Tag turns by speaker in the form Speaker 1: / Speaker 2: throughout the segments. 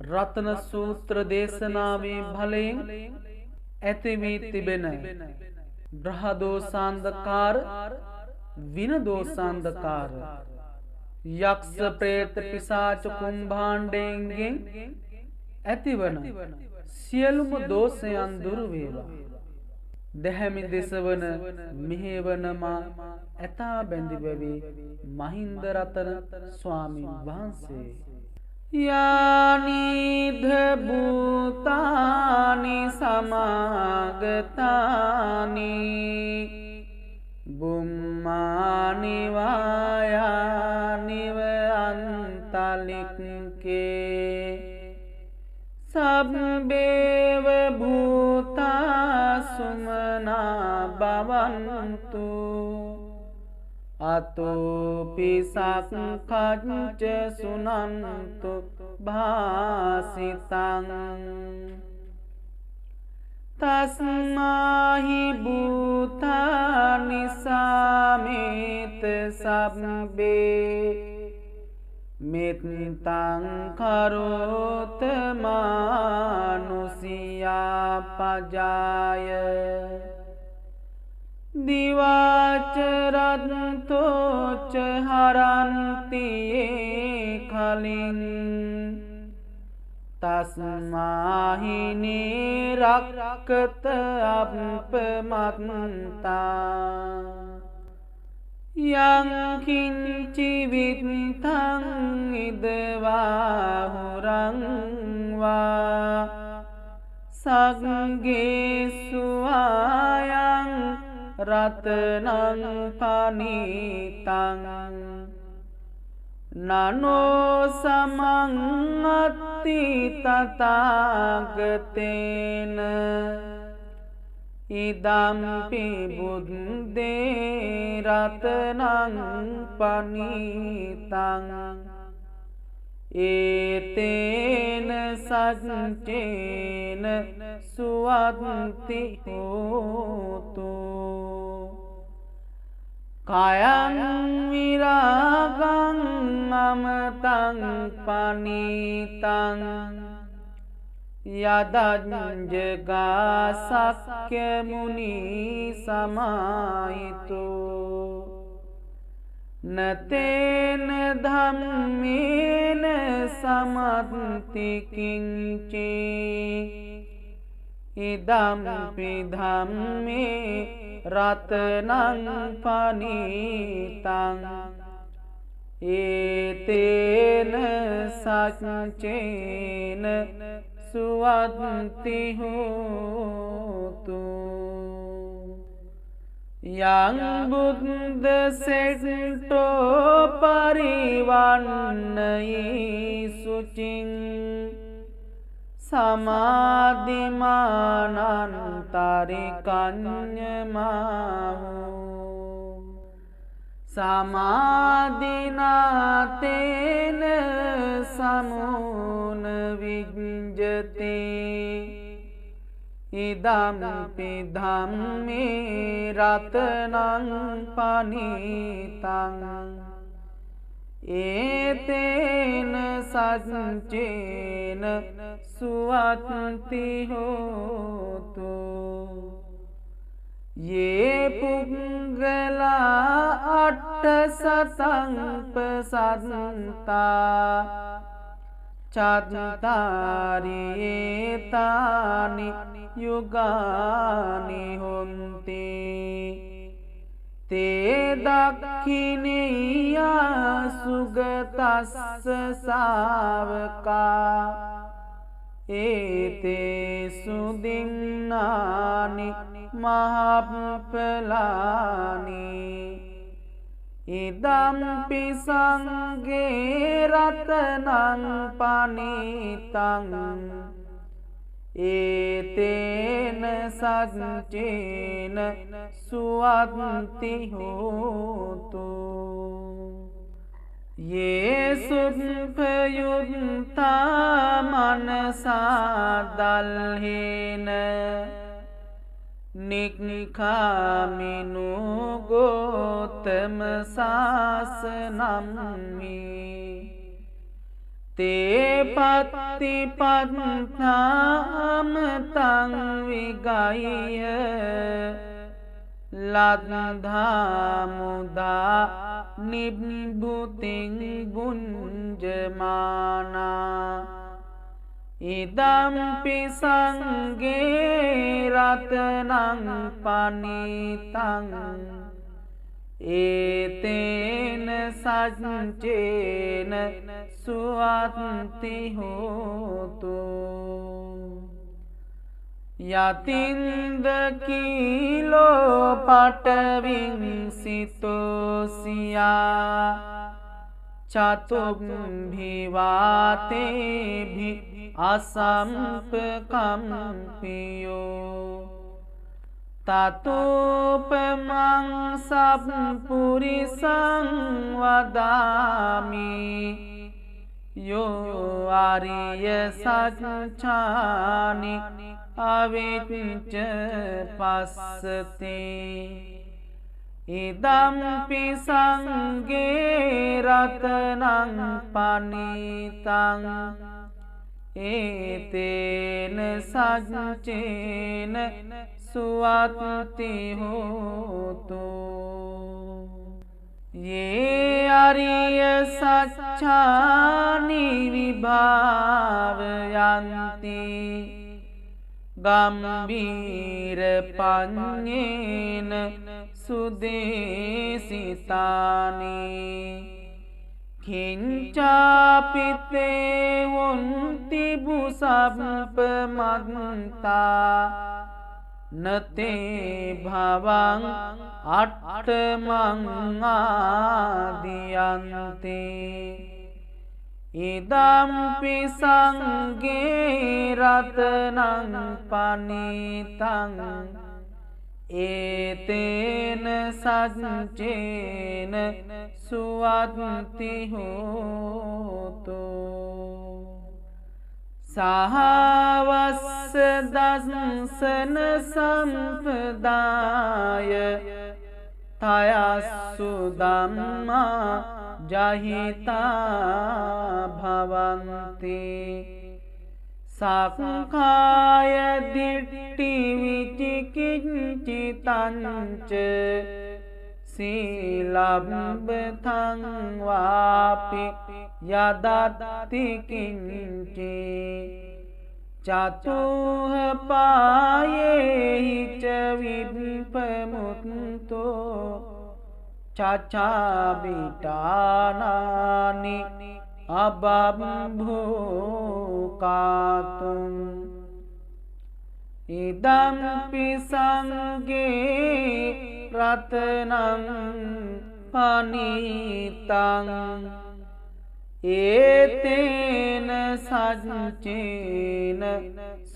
Speaker 1: රතන සූත්‍ර දේශනාවේ බලයෙන් ඇති වී තිබෙන බ්‍රහදෝසාන්ධකාර, විනදෝසාන්ධකාර, යක්ෂ ප්‍රේත පිසාච කුම්භාණ්ඩයන්ගෙන් ඇතිවන සියලුම දෝෂයන් දුරු වේවා. දැහැමි දෙසවන මෙහෙවනමා ඇතා බැඳි බැවේ මහින්ද රතන ස්වාමීන් වහන්සේ. යානිධ භූතානි සමාගතානි බුම්මානි වායානිව අන්තලික්කේ සබ්බේව භූතා සුමනා භවන්තු අතෝපි සක්ඛච්ච සුනන්තු භාසිතං තස්මාහි භූතානි සමේත සබ්බේ මෙත්තං කරෝත මානුසියා පජාය දිවාචරත්තෝච හරන්තියේ කලින් තස්මාහිනේ රක්කත අපමත්තා යං කිංචි විත්තං ඉදවා හුරං වා සග්ගේසු ආයං රතනං පනිතං නනෝ සමං අත්ති තථාගතේන ඉදම්පි බුද්දේ රතනං පනිතං ඒතේන සච්චේන සුවත්ති හෝතු කයං විරාගං අමතං පනිතං යදඤ්ජගා සක්්‍ය මුනි සමාහිතෝ නතේන ධම්මේන සමත්ති කිංචේ ඉදම්පි ධම්මේ රතනං පනිතං ඒතේන සච්චේන සුවත්ති හෝතු යං බුද්ද සෙට්ටෝ පරිවන්නයි සුචින් සමාධිමානන්තරිකඤ්ඤමාහු සමාධිනාතේන සමුන විඤ්ජති ඉදම්පි ධම්මේ රතනං පනිතං ඒතේන සච්චේන සුවත්ති හෝතු යේ පුංගලා අට්ඨ සතං පසන්තා චත්තාරේතානි යුගානි හොන්ති තේ දක්ඛිනේයා සුගතස්ස සාවකා ඒතේ සුදින්නානි මහප්පලානි ඉදම්පි සංඝේ රතනං පනිතං ඒතේන සච්චේන සුවත්ති හෝතු යේසුප්පයුත්තා මනසා දල්හේන නික්ඛාමිනෝ ගෝතම සාසනම්මි ते पत्तिपन्थां तं विगाह्य लब्धा मुदा निभृतिं भुञ्जमाना इदम्पि संगे रत्नं पनीतं एतेन सञ्चेन सुवन्ति होतु यतीन्द्रकीलो पटविंसितोऽस्या चतुर्भिवातेभिः असम्पकम्पियो ततोपमं सम्पुरिसं वदामि यो आर्यसञ्चानि अविच्च पश्यति इदम्पि संगे रत्नं पनीतं एतेन सञ्चेन सुवन्ति होतु ये आर्यसञ्चानि विभावयन्ति गम्भीरपञ्चेन सुदेशितानि किञ्चापि ते वन्ति भूसम्पमन्ता न ते भवं अट्टमङ्गादियन्ते इदम्पि संगे रत्नं पनीतं एतेन सञ्चेन सुवन्ति होतु सहवस्सदंसन सम्पदाय तयासु धम्मा जहिता भवन्ति साङ्ख्याय दिट्टिविचिकिञ्चितञ्च शीलम्बथं वापि यदत्ति किञ्चित् चतुःपायैः च विप्रमुक्तो चचाविटानानि अबभूकातुम् इदम्पि संगे रत्नं पनीतं एतेन सञ्चेन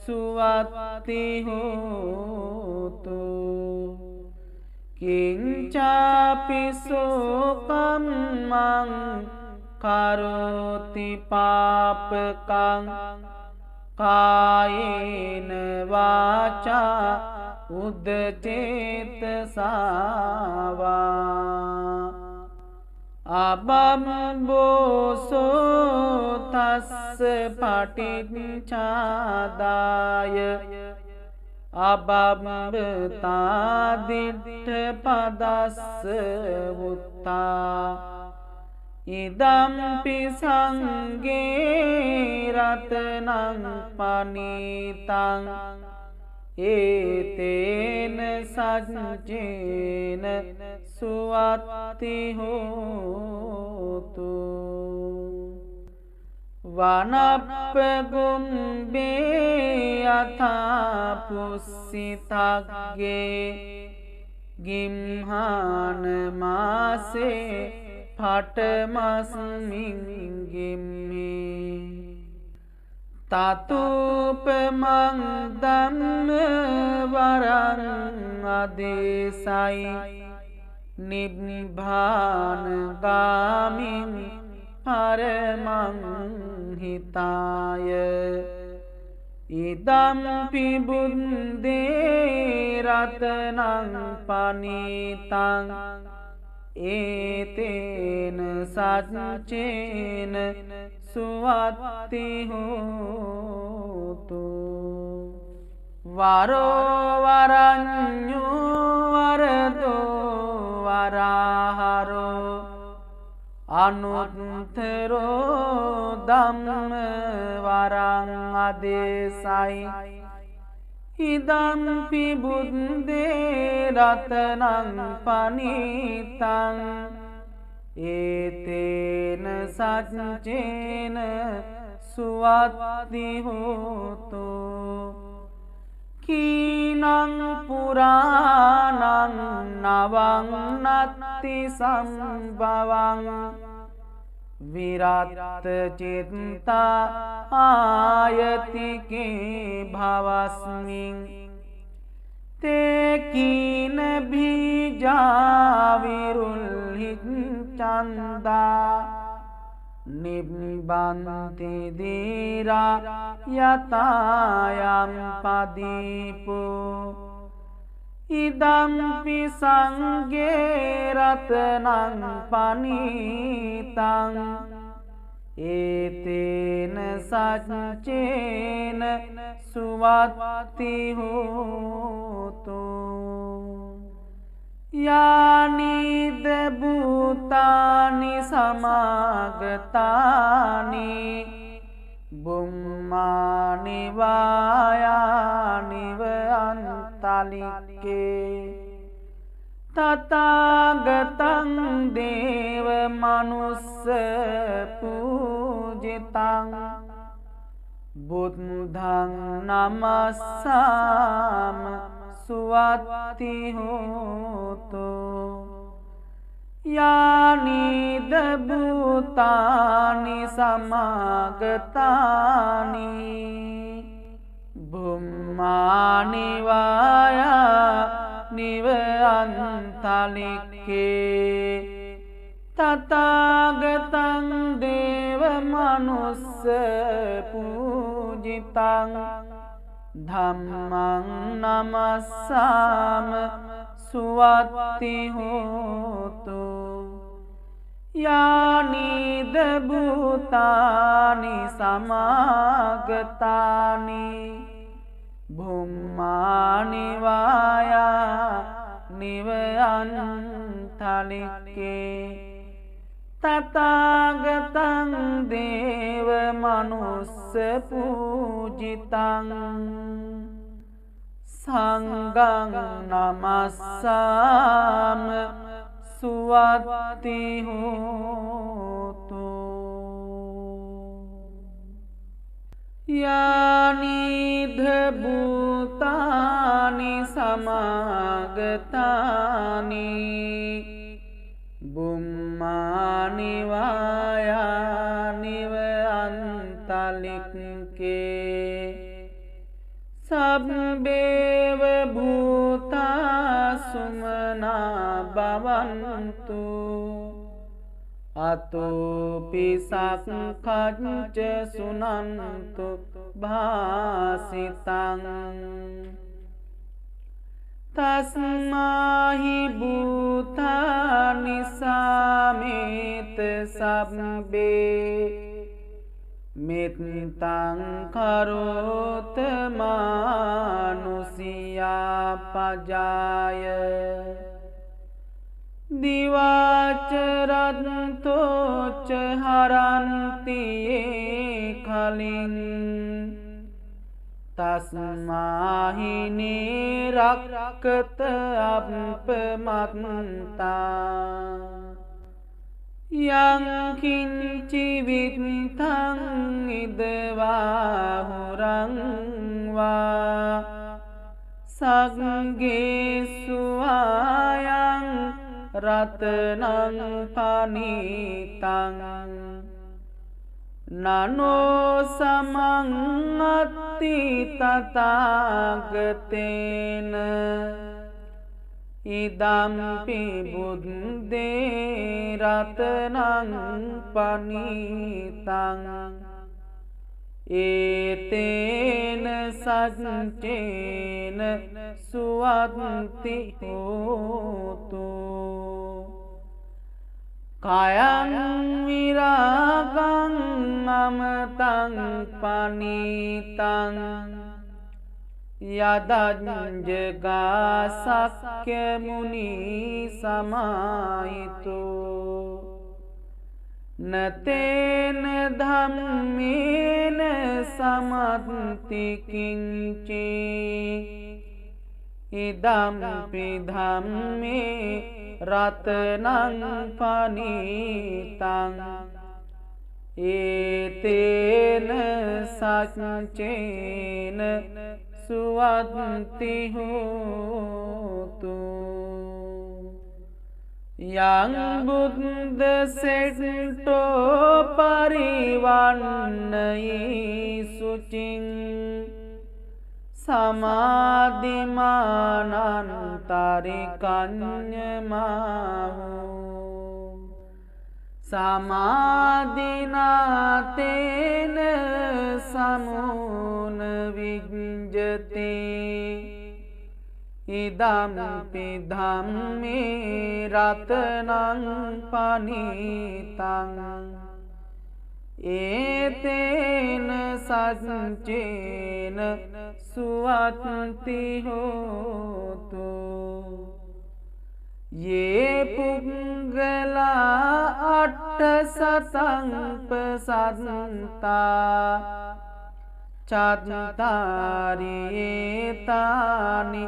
Speaker 1: सुवन्ति होतु किञ्चापि शोकं मं करोति पापकं कायेन वाचा उद्चेतसा वा अबम्बोसो तस्य पटिच्छादाय अबम्बतादिट्ठपदस्य उत्था इदम्पि संगे रत्नं पनीतं एतेन सञ्चेन सुवन्ति होतु वनप्पगुम्बे यथा पुष्सितज्ञे गिम्हानमासे फटमस्मिन् गिम्हे ततोपमं धम्मवरं अदेशायि निब्बानगामिं परमं हिताय इदम्पि बुद्धे रत्नं पनीतं एतेन सञ्चेन सुवत्ति होतु वरो वरन्यो वरदो वराहरो अनुत्तरो धम्म वरं आदेशाई इदम्पि बुद्धे रत्नं पनीतं एतेन सच्चेन सुवत्ति होतु कीनं पुराणं नवं नत्ति संभवं विरत चित्ता आयति के भवस्मिं ते कीन बीजा विरुल्हिं चंदा निबन्ति धीरा यतायं पदीपो इदम्पि संगे रत्नं पनीतं एतेन सच्चेन सुवत्ति होतु यानि भूतानि समागतानि बुम्मानि वायानि वअन्तलिके तथागतं देवमनुष्य पूजितं बुद्धं नमस्सामि सुवत्ति होतु यानि भूतानि समागतानि बुम्मानि वायानि वअन्तलिके तथागतं देवमनुष्य पूजितं धम्मं नमस्सामि सुवत्ति होतु यानि भूतानि समागतानि बुम्मानि वायानि वअन्तलिके तथागतं देवमनुष्य पूजितं संगं नमस्सामि सुवत्ति होतु यानि भूतानि समागतानि बुम्मानि वायानि वअन्तलिके सब्बेव भूता सुमना भवन्तु अतोऽपि सङ्खञ्च सुनन्तु भासितं तस्माहि भूतानि समेत सब्बे मित्तं करोत मानुषिया पजाय दिवाचरन्तो च हरन्ति ये खलिं तस्माहि निरक्त अपमत्ता यं किञ्चिवित्थं इद्बाहुरं वा संगेषु आयं रत्नं पनीतं ननो समंगति तथागतेन इदम्पि बुद्धे रत्नं पनीतं एतेन सच्चेन सुवत्ति होतु कायं विरागं ममतं पनीतं यदञ्जगासक्य मुनि समाहितो न तेन धम्मेन समन्ति किंचि इदम्पि धम्मे रत्नं पनीतं एतेन सच्चेन सुवन्ति होतु यं बुद्धसेट्टो परिवन्नयि शुचिं समाधिमानन्तरिकन्यमाहु समाधिना तेन समून विञ्जते इदम्पि धम्मे रत्नं पनीतं एतेन सच्चेन सुवन्ति होतु ये पुंगला 800 चत्तारि एतानि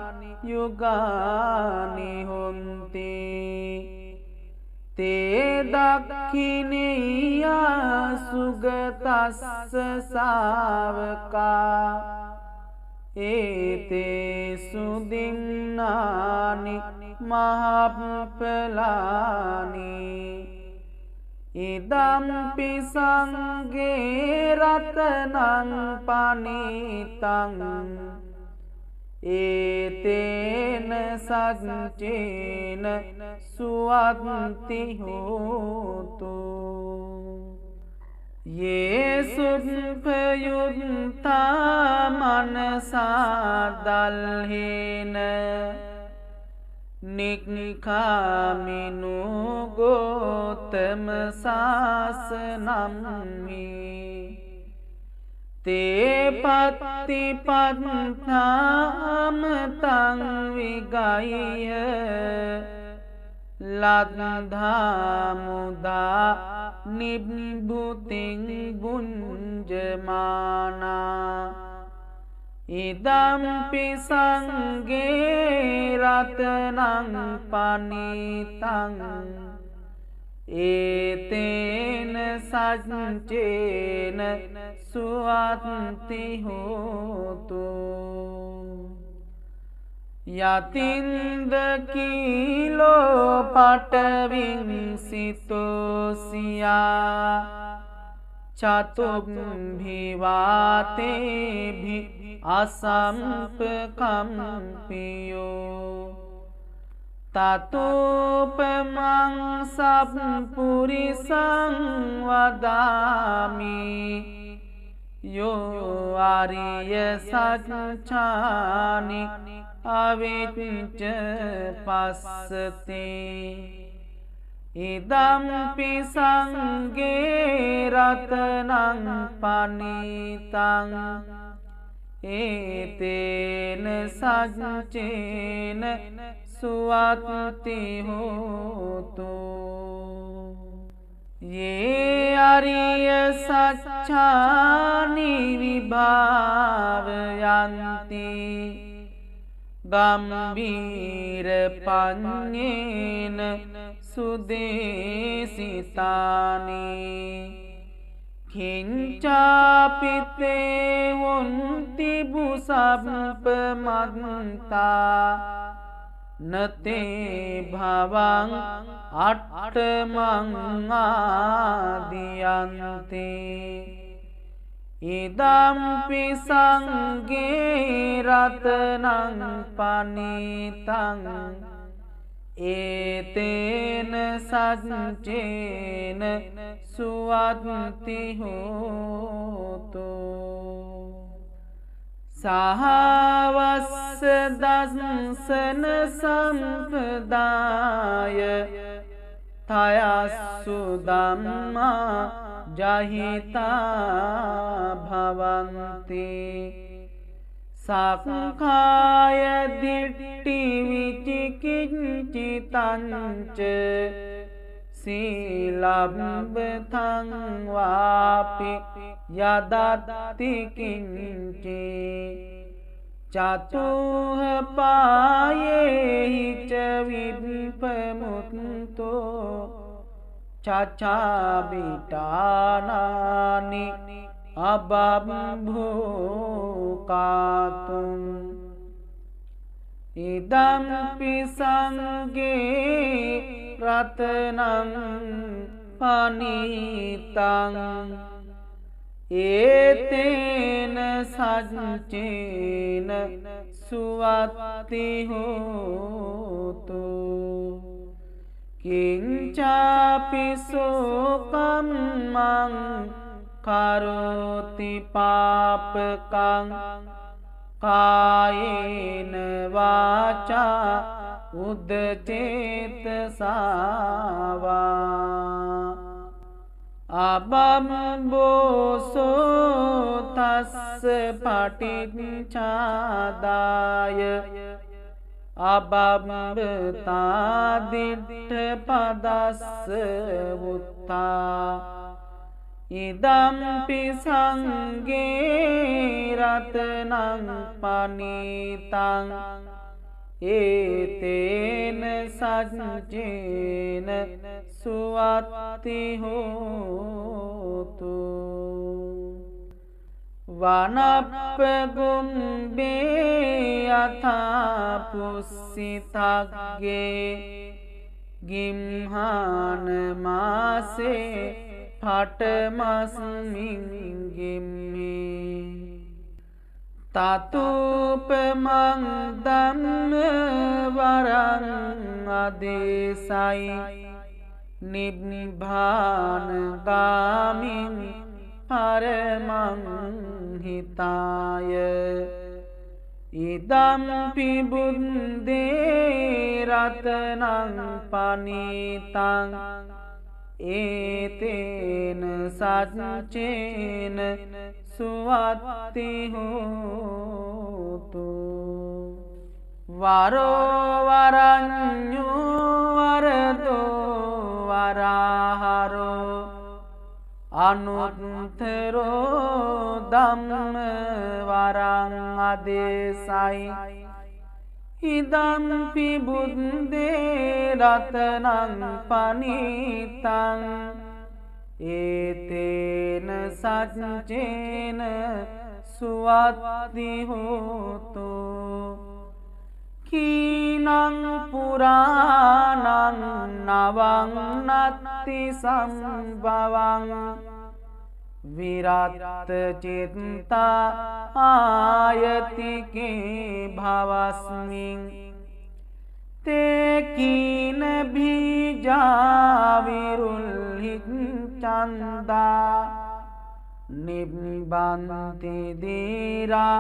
Speaker 1: युगानि होन्ति ते दक्षिणेया सुगतस्य सावका एते सुदिन्नानि महाफलानि इदम्पि संगे रत्नं पनीतं एतेन सच्चेन सुवन्ति होतु ये सुप्तयुक्ता मनसा दल्हेन निक्खामिनो गौतम शासनं मे ते पत्तिपन्थां तं विगाह्य लब्धा मुदा निभृतिं भुञ्जमाना इदम्पि संगे रत्नं पनीतं एतेन सच्चेन सुवन्ति होतु यतीन्द्रकीलो पटविंसितोऽस्या चतुर्भिवातेभिः असम्पकम्पियो ततोपमं सपुरुषं वदामि यो आर्यसच्चानि अविच्च पश्यति इदम्पि संगे रत्नं पनीतं एतेन सच्चेन सुवन्ति होतु ये आर्यसच्चानि विभावयन्ति गम्भीरपण्येन सुदेशितानि किंचापि ते होन्ति भूसम्पमन्ता न ते भवं अट्टमङ्गादियन्ते इदम्पि संगे रत्नं पनीतं एतेन सच्चेन सुवन्ति होतु साहवस्य दंसन संपदाय තයස්සු ධම්මා ජහිතා භවන්ති සක්කාය දිට්ඨි විචිකිච්ඡිතංච සීලබ්බතං වාපි යදත්ති කිංචි චතුහ පායේහි ච විප්පමුත්තෝ චචාබිටානානි අබබ්භෝකාතුං ඉදම්පි සංඝේ රතනං පනීතං ඒතේන සච්චේන සුවත්ති හෝතු කිංචාපි සෝකම්මං කරෝති පාපකං කායේන වාචා උද්දචේතසාවා අබම්බෝසෝ තස්ස පටිච්චාදාය අබම්බතා දිට්ඨ පදස්ස වුත්තා ඉදම්පි සංඝේ රතනං පනීතං ඒතේන සච්චේන සුවත්ති හෝතු වනප්පගුම්බේ යථා පුස්සිතග්ගේ ගිම්හාන මාසේ පටමස්මින් ගිම්මේ තතුපමං ධම්ම වරං අදේසයි නිබ්බාන ගාමින් පරමං හිතාය ඉදම්පි බුද්දේ රතනං පනීතං ඒතේන සච්චේන සුවත්ති හෝතු වරෝ වරඤ්ඤෝ වරදෝ වරහරෝ අනුත්තරෝ ධම්ම වරං අදේසයි ඉදම්පි බුද්දේ රතනං පනීතං ඒතේන සච්චේන සුවත්ති හෝතු කීනං පුරාණං නවං නත්ති සම්භවං විරත් චිත්තා ආයතිකේ භවස්මින් තේ කීන බීජා විරුල්හි චන්දා නිබ්බන්ති දීරා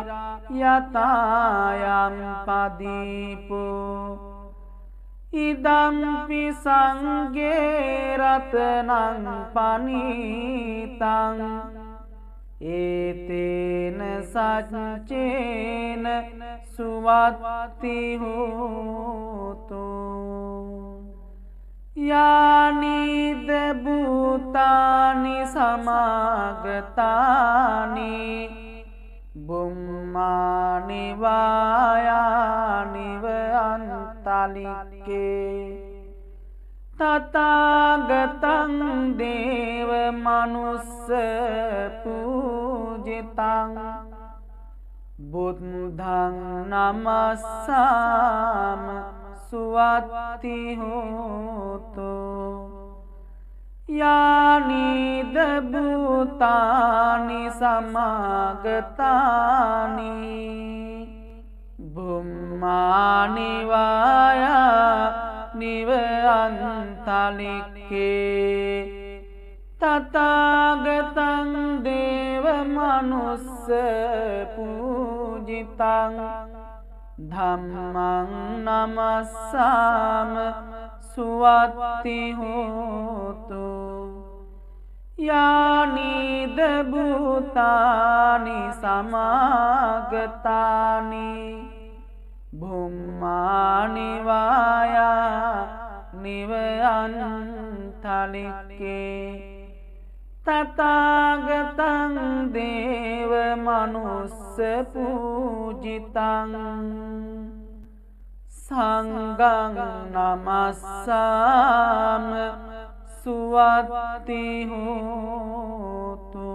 Speaker 1: යතායම් පදීපෝ ඉදම්පි සංඝේ රතනං පනීතං ඒතේන සච්චේන සුවත්ති හෝතු යානිද භූතානි සමාගතානි බුම්මානි වායානිව අන්තලික්කේ තථාගතං දේව මනුස්ස පූජිතං බුද්ධං නමස්සාම සුවත්ති හෝතු යානිද භූතානි සමාගතානි බුම්මානි වායානිව අන්තලික්කේ තථාගතං දේව මනුස්ස පූජිතං ධම්මං නමස්සාම सुवत्ति होतु यानि भूतानि समागतानि भूमानि वाया निवयन्तलिके तथागतं देव मनुष्य पूजितं संगं नमस्सामि सुवत्ति होतु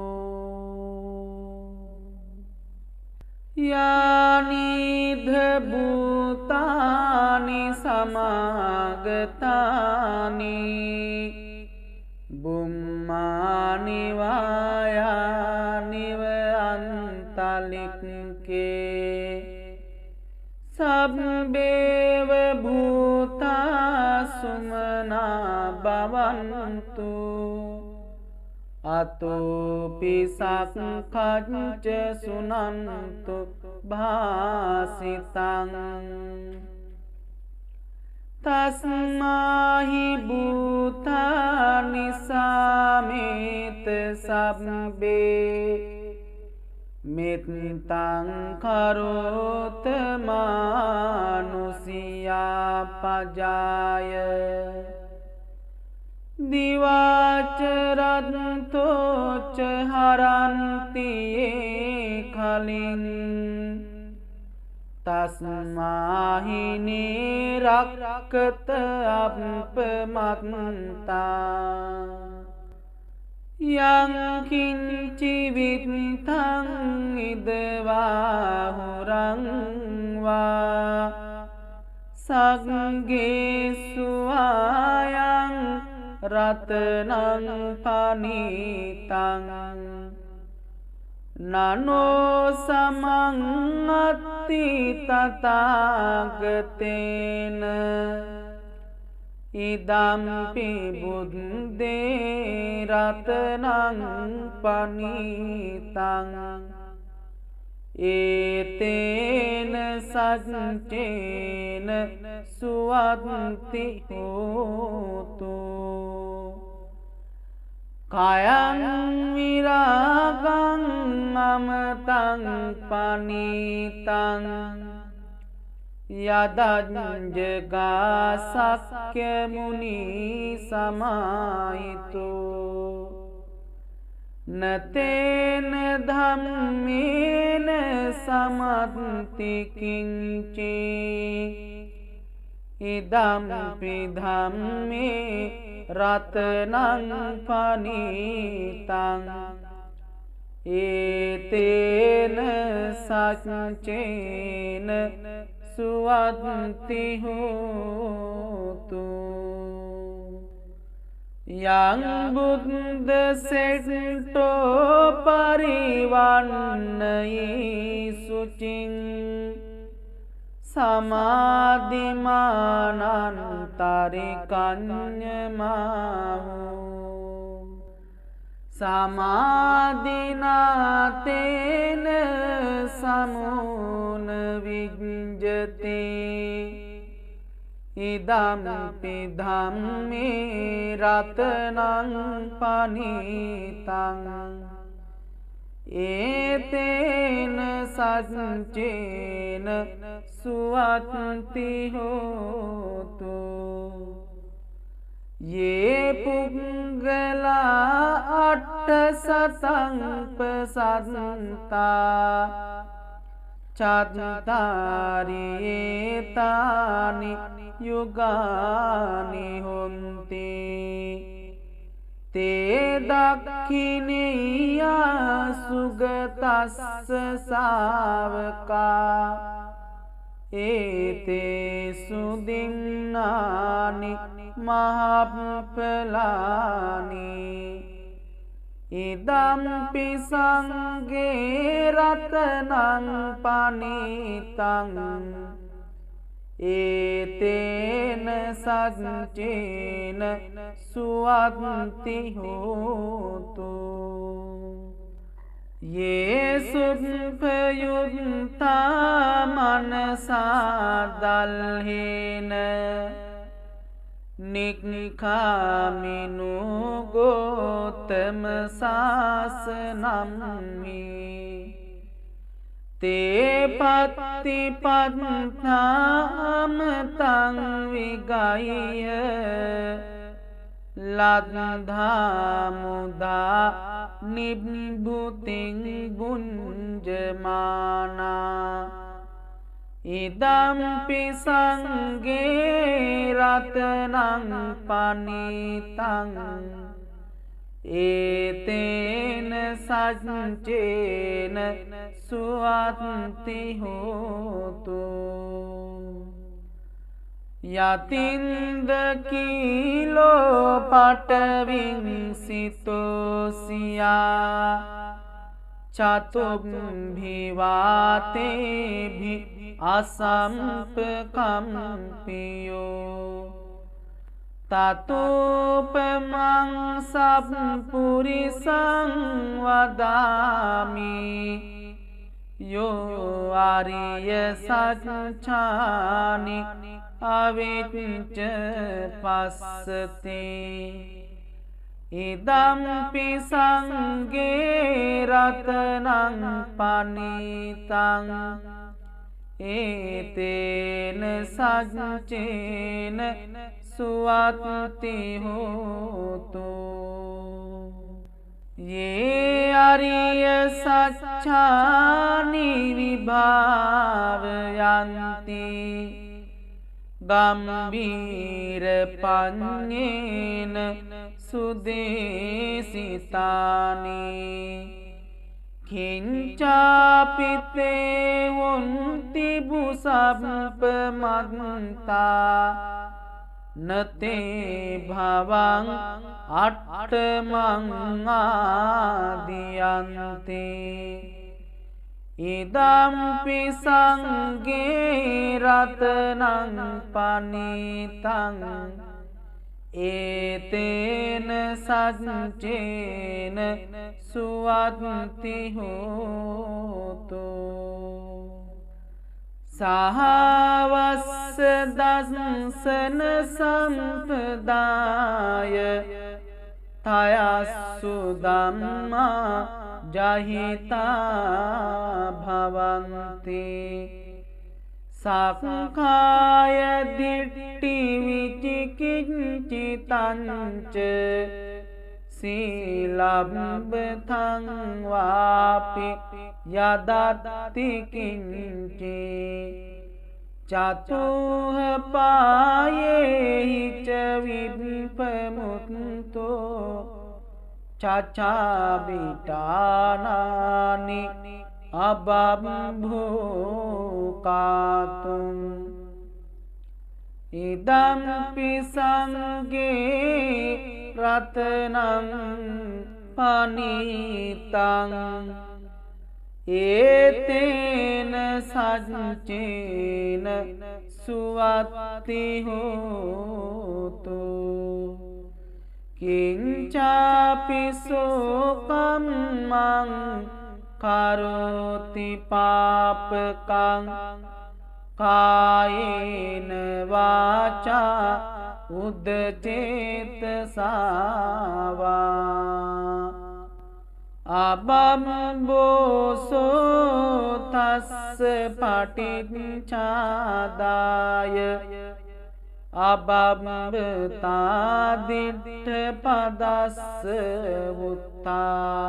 Speaker 1: यानि भूतानि समागतानि भूमानि वाया निवयन्तलिके सब्बेव भूता सुमना भवन्तु अतोऽपि सङ्खञ्च सुनन्तु भासितं तस्माहि भूतानि समेत सब्बे मित्तं करोत मानुषिया पजाय दिवाचरन्तो च हरन्ति ये खलिं तस्माहि निरक्त अपमत्ता यं किञ्चिवित्थं इदवाहुरं वा संगेषु आयं रत्नं पनीतं ननो समंगति तथागतेन इदम्पि बुद्धे रत्नं पनीतं एतेन सञ्चेन सुवत्ति होतु कायं विरागं अमृतं पनीतं यदञ्जगासक्य मुनि समाहितो न तेन धम्मेन समन्ति किञ्चित् इदम्पि धम्मे रत्नं पनीतं एतेन सञ्चेन सुवत्ति होतु यं बुद्धसेष्टो परिवन्नयि शुचिं समाधिमानन्तरिकन्यमाहु समाधिना तेन समून विञ्जते इदम्पि धम्मे रत्नं पनीतं एतेन सञ्चेन सुवत्ति होतु ये पुंगला 800 चत्तारि एतानि युगानि होन्ति ते दक्षिणेया सुगतस्य सावका एते सुदिन्नानि महाफलानि इदम्पि संगे रत्नं पनीतं एतेन सञ्चेन सुवत्ति होतु ये सुप्तयुक्ता मनसा दल्हेन නික්ඛාමිනු ගෝතම සාසනම්හි තේ පත්තිපත්තාම තං විගය ලද්ධා මුදා නිබ්බුතින් බුඤ්ජමානා ඉදම්පි සංඝේ රතනං පනිතං ඒතේන සච්චේන සුවත්ති හෝතු යතින්ද කීලෝ පටවින් සිතෝසියා චතුම්භිවාතේභි අසම්පකම්පියෝ තතෝපමං සප්පුරිසං වදාමි යෝ ආරිය සච්ඡානි අවිච්ඡ පස්සතේ ඉදම්පි සංඝේ රතනං පනිතං ඒතේන සච්චේන සුවත්ති හෝතු යේ අරිය සච්ඡානි විභාවයන්ති ගම්බීර පඤ්ඤේන සුදේසිතානි කිංචාපිතේ වොන්ති බුසප්පමත්තා නතේ භවං අට්ඨමං ආදියන්තේ ඉදම්පි සංඝේ රතනං පනිතං ඒතේන සච්චේන සුවත්ති හෝතු සහවස්ස දස්සන සම්පදාය තයස්සු ධම්මා ජහිතා භවන්ති සක්ඛාය දිට්ඨි විචිකිච්ඡිතංච සීලබ්බතං වාපි යදත්ති කිංචි චතුහ පායේහි ච විප්පමුත්තෝ චචාබිටානානි අබම්භෝකාතුම් ඉදම්පි සංඝේ රතනං පනිතං ඒතේන සච්චේන සුවත්ති හෝතු කිංචාපි සෝකම්මං කරෝති පාපකං කායේන වාචා උද්දචේතසාවා අබම්බෝසෝ තස්ස පටිච්චාදාය අබම්බතාදිට්ඨ පදස්ස වුත්තා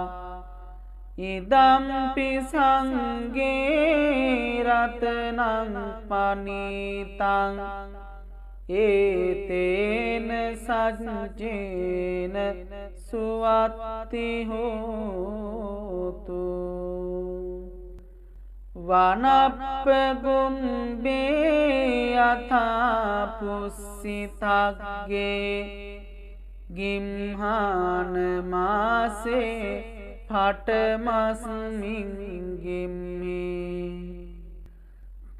Speaker 1: ඉදම්පි සංඝේ රතනං පනිතං ඒතේන සච්චේන සුවත්ති හෝතු වනප්පගුම්බේ යථා පුස්සිතග්ගේ ගිම්හාන මාසේ පටමස්මින් ගිම්මි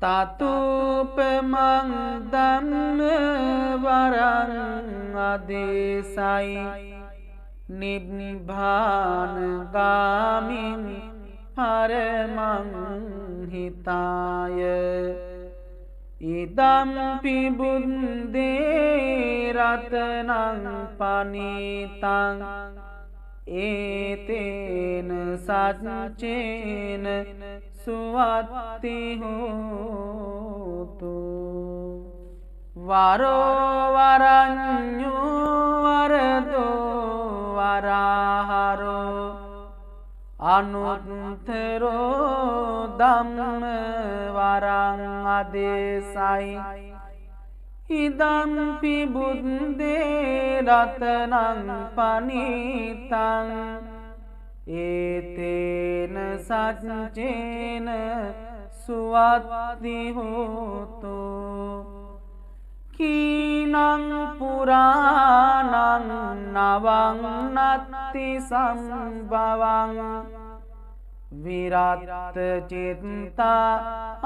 Speaker 1: තතුපමං ධම්ම වරං අදේසයි නිබ්බාන ගාමින් පරමං හිතාය ඉදම්පි බුද්දේ රතනං පනිතං ඒතේන සච්චේන සුවත්ති හෝතු වරෝ වරඤ්ඤෝ වරදෝ වරහරෝ අනුත්තරෝ ධම්ම වරං අදේසයි ඉදම්පි බුද්දේ රතනං පනිතං ඒතේන සච්චේන සුවත්ති හෝතු කීනං පුරාණං නවං නත්ති සම්භවං විරත් චිත්තා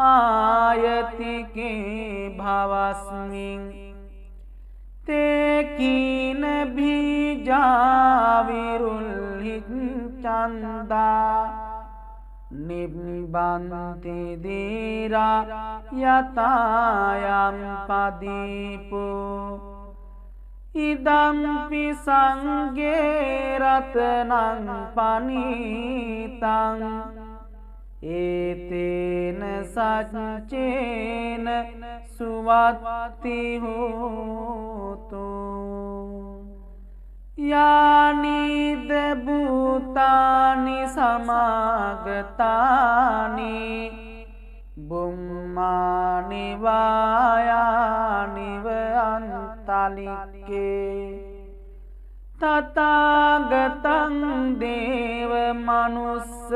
Speaker 1: ආයතිකේ භවස්මින් තේ කීන බීජා විරුල්හි චන්දා නිබ්බන්ති දීරා යතායම් පදීපෝ ඉදම්පි සංඝේ රතනං පනිතං ඒතේන සච්චේන සුවත්ති හෝතු යානිද භූතානි සමාගතානි බුම්මානි වායානිව අන්තලික්කේ තථාගතං දේව මනුස්ස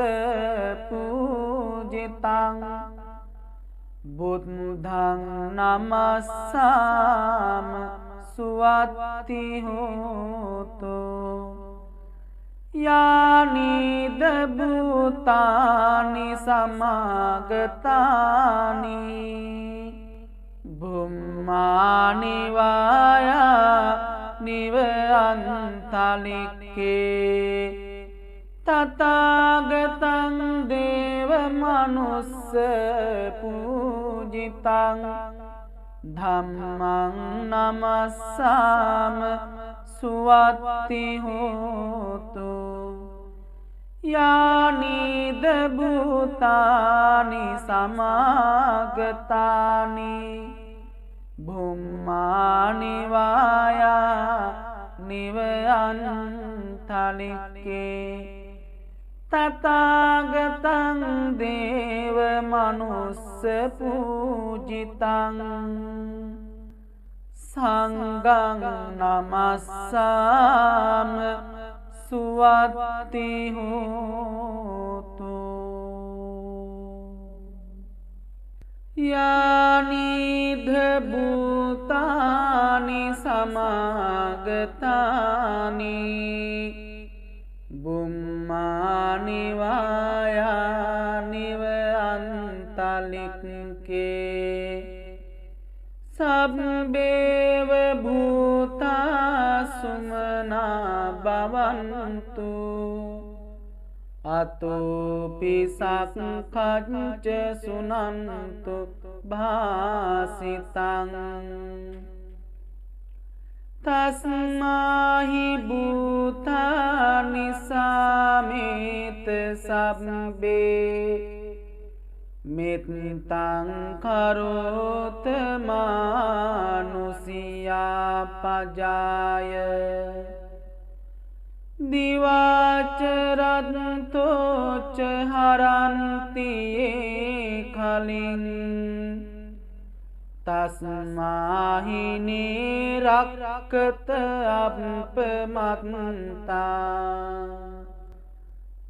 Speaker 1: පූජිතං බුද්ධං නමස්සාම සුවත්ති හෝතු යානිද භූතානි සමාගතානි බුම්මානි වායානිව අන්තලික්කේ තථාගතං දේව මනුස්ස පූජිතං ධම්මං නමස්සාම සුවත්ති හෝතු යානිද භූතානි සමාගතානි බුම්මානි වායානිව අන්තලික්කේ තථාගතං දේව මනුස්ස පූජිතං සංඝං නමස්සාම සුවත්ති හෝතු යානිද භූතානි සමාගතානි බුම්මානි වායානිව අන්තලික්කේ සබ්බේව භූතා සුමනා භවන්තු අතෝපි සක්ඛච්ච සුනන්තු භාසිතං තස්මාහි භූතානි සාමේත සබ්බේ මෙත්තං කරෝත මානුසියා පජාය දිවාචරන්තෝච හරන්තියේ කලින් තස්මාහිනේ රක්කත අප්පමත්තා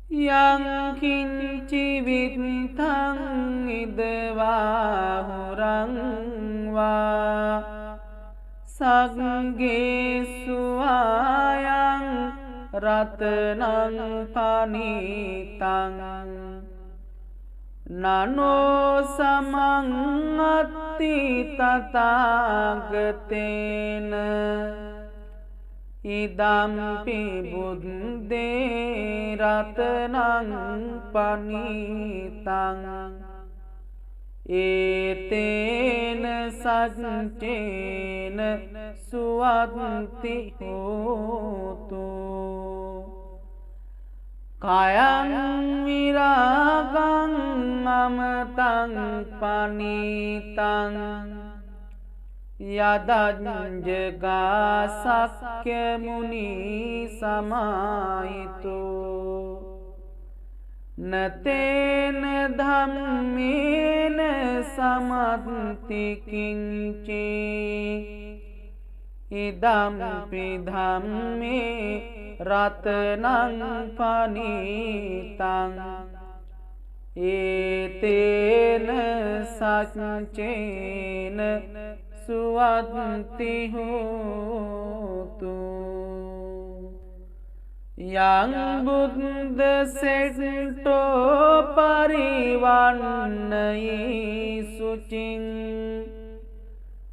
Speaker 1: යං කිංචි විත්තං ඉදවා හුරං වා සග්ගේසු ආයං රතනං පනිතං නනෝ සමං අත්ති තථාගතේන ඉදම්පි බුද්දේ රතනං පනිතං ඒතේන සච්චේන සුවත්ති හෝතු කයං විරාගං අමතං පනීතං යදංජගා සක්්‍ය මුනි සමාහිතෝ නතේන ධම්මේන සමත්ති කිංචේ ඉදම්පි ධම්මේ රතනං පනීතං ඒතේන සච්චේන සුවත්ති හෝතු යං බුද්ද සෙට්ටෝ පරිවන්නයි සුචින්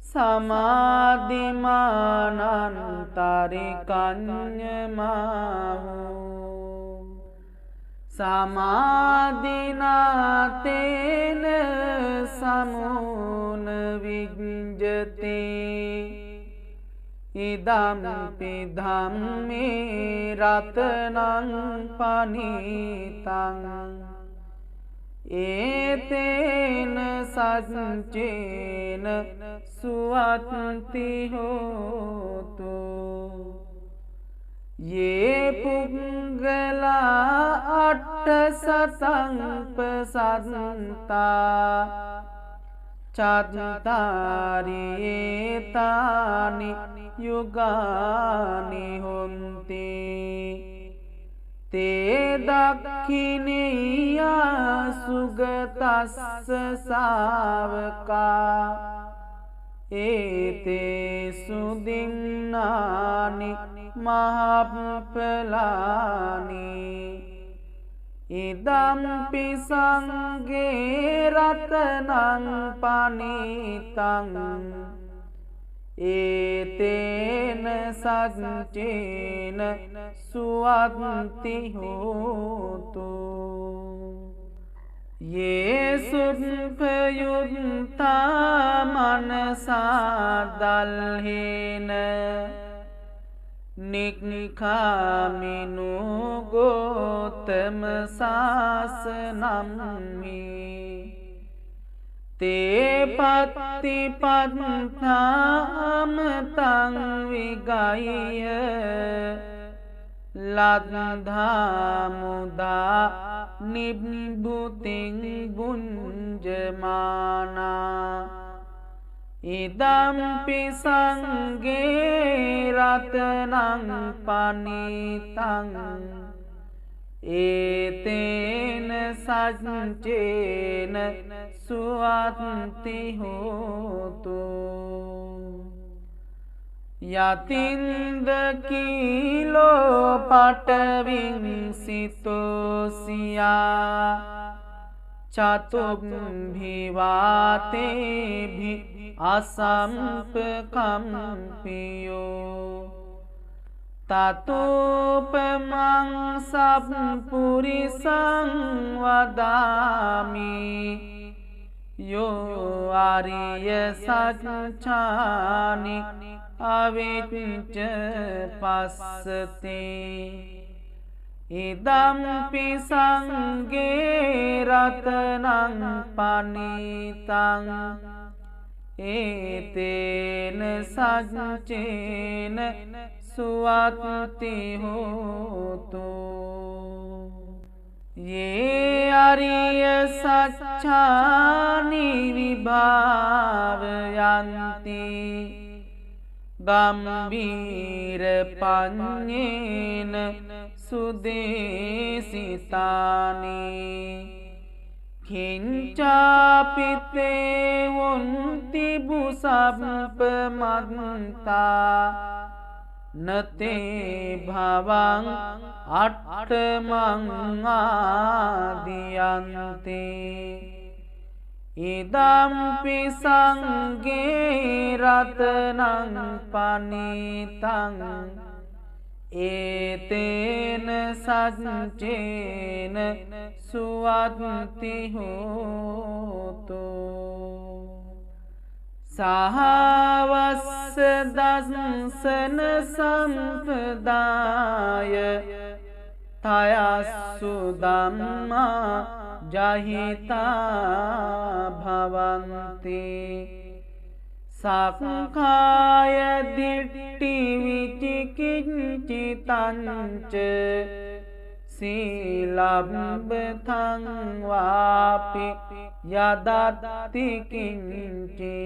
Speaker 1: සමාධිමානන්තරිකඤ්ඤමාහු සමාධිනාතේන සමුන විඤ්ජති ඉදම්පි ධම්මේ රතනං පනීතං ඒතේන සච්චේන සුවත්ති හෝතු යේ පුංගලා අට්ඨ සතංපසන්තා චත්තාරේතානි යුගානි හොන්ති තේ දක්ඛිනියා සුගතස්ස සාවකා ඒතේ සුදින්නානි මහප්පලානි ඉදම්පි සංඝේ රතනං පනීතං ඒතේන සච්චේන සුවත්ති හෝතු යේසුප්පයුත්තා මනසා දල්හේන නික්ඛාමිනු ගෝතම සාසනම්මි තේ පත්තිපත්තාමතං විගය්‍ය ලද්ධා මුදා නිබ්බුතින් බුඤ්ජමානා ඉදම්පි සංඝේ රතනං පනීතං ඒතේන සච්චේන සුවත්ති හෝතු යතින්ද කීලෝ පටවිංසිතෝසියා චතුම්භිවාතේභි අසම්පකම්පියෝ තතෝපමං සප්පුරිසං වදාමි යෝ ආරිය සච්ඡානි අවිච්ඡ පස්සතේ ඉදම්පි සංඝේ රතනං පනීතං ඒතේන සච්චේන සුවත්ති හෝතු යේ අරිය සච්ඡානි විභාවයන්ති ගම්බීර පඤ්ඤේන සුදේසිතානි කිංචාපිතේ වොන්ති බුසප්පමත්තා නතේ භවං අට්ඨමං ආදියන්තේ ඉදම්පි සංඝේ රතනං පනීතං ඒතේන සච්චේන සුවත්ති හෝතු සහවස්ස දස්සන සම්පදාය තයස්සු ධම්මා ජහිතා භවන්ති සක්කාය දිට්ඨි විචිකිච්ඡිතංච සීලබ්බතං වාපි යදත්ති කිංචි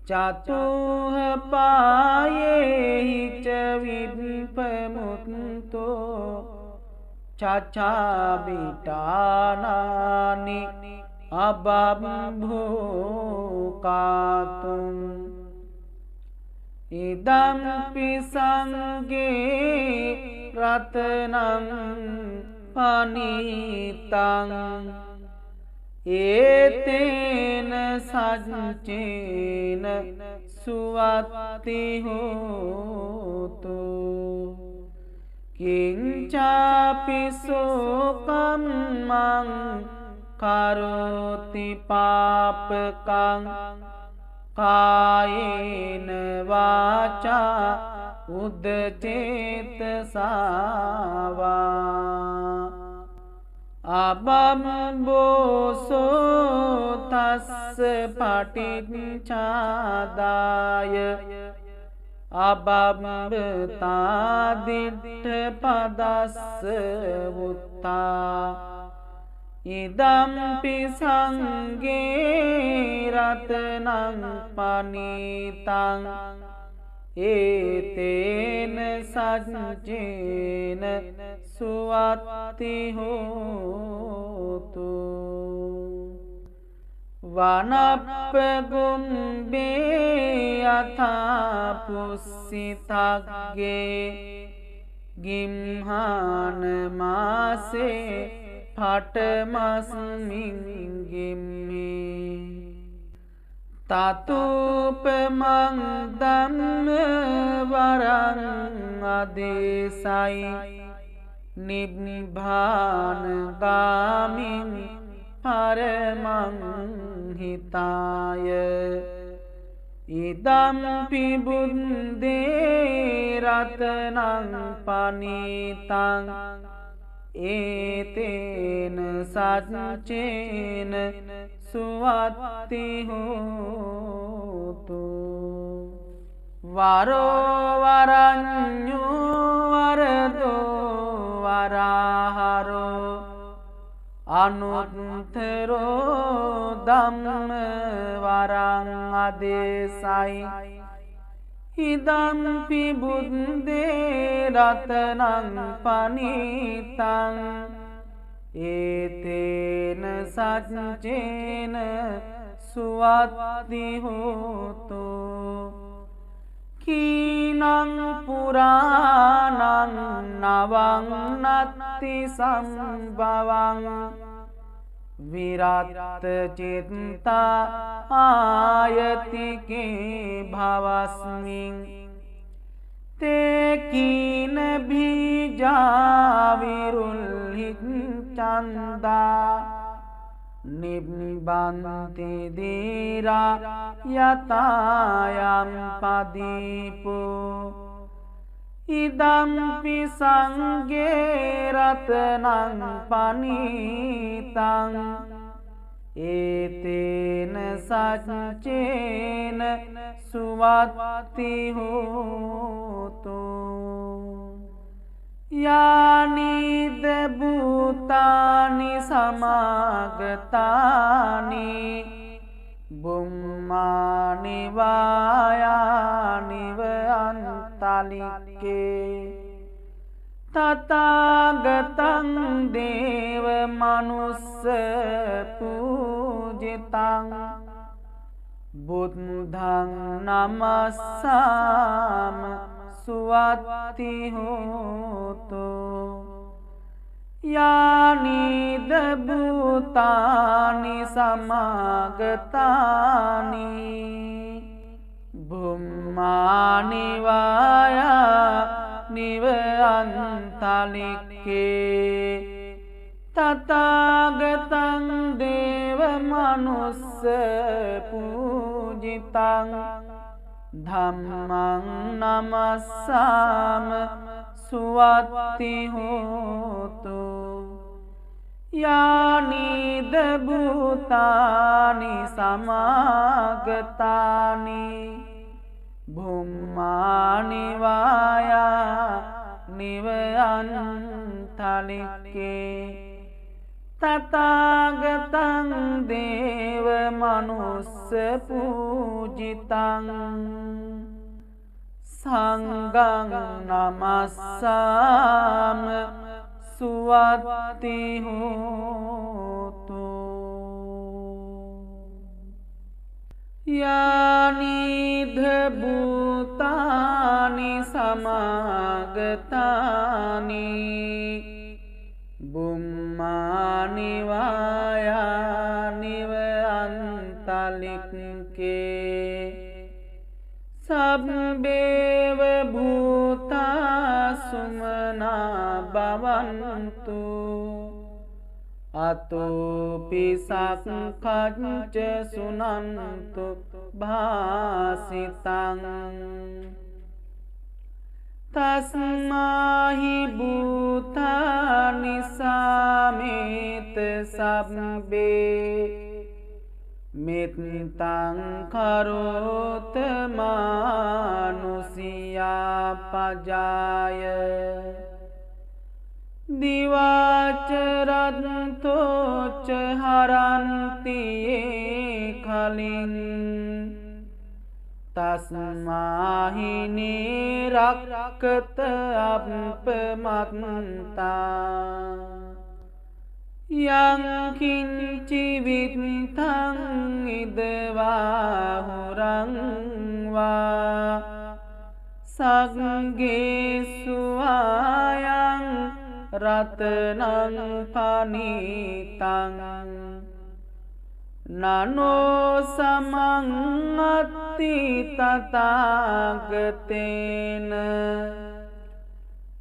Speaker 1: චතුහ පායේහි ච විප්පමුත්තෝ චචාබිටානානි අබබ්භෝකාතුම් ඉදම්පි සංඝේ රතනං පනීතං ඒතේන සච්චේන සුවත්ති හෝතු කිංචාපි සෝකම්මං කරෝති පාපකං කායේන වාචා උද්දචේතසාවා අබම්බෝසෝ තස්ස පටිච්චාදාය අබම්බතාදිට්ඨ පදස්ස වුත්තා ඉදම්පි සංඝේ රතනං පනීතං ඒතේන සච්චේන සුවත්ති හෝතු වනප්පගුම්බේ යථා පුස්සිතග්ගේ ගිම්හාන මාසේ පටමස්මින් ගිම්මේ තතුපමං ධම්ම වරං අදේසයි නිබ්බාන ගාමින් පරමං හිතාය ඉදම්පි බුද්දේ රතනං පනීතං ඒතේන සච්චේන සුවත්ති හෝතු වරෝ වරඤ්ඤෝ වරදෝ වරහරෝ අනුත්තරෝ ධම්ම වරං අදේසයි ඉදම්පි බුද්දේ රතනං පනීතං ඒතේන සච්චේන සුවත්ති හෝතු කීනං පුරාණං නවං නත්ති සම්භවං විරත් චිත්තා ආයතිකේ භවස්මින් තේ කීන බීජා විරුල්හි චන්දා නිබ්බන්ති දීරා යතායම් පදීපෝ ඉදම්පි සංඝේ රතනං පනීතං ඒතේන සච්චේන සුවත්ති හෝතු යානිද භූතානි සමාගතානි බුම්මානි වායානිව අන්තලික්කේ තථාගතං දේව මනුස්ස පූජිතං බුද්ධං නමස්සාම සුවත්ති හෝතු යානිද භූතානි සමාගතානි බුම්මානි වායා නිවයන්තලික්කේ තථාගතං දේව මනුස්ස පූජිතං ධම්මං නමස්සාම සුවත්ති හෝතු යානිද භූතානි සමාගතානි භුම්මානි වායා නිවයන්තලික්කේ තථාගතං දේව මනුස්ස පූජිතං සංඝං නමස්සාම සුවත්ති හෝතු යානිධ භූතානි සමාගතානි බුම්මානි වායා නිවයන්තලික්කේ සබ්බේව භූතා සුමනා භවන්තු අතෝපි සක්ඛච්ච සුනන්තු භාසිතං තස්මාහි භූතානි සාමේත සබ්බේ මෙත්තං කරෝත මානුසියා පජාය දිවාචරන්තෝච හරන්තියේ කලින් තස්මාහි නිරක්කත අප්පමත්තා යං කිංචි විත්තං ඉදවා හුරං වා සග්ගේසු ආයං රතනං පනිතං නනෝ සමං අත්ති තථාගතේන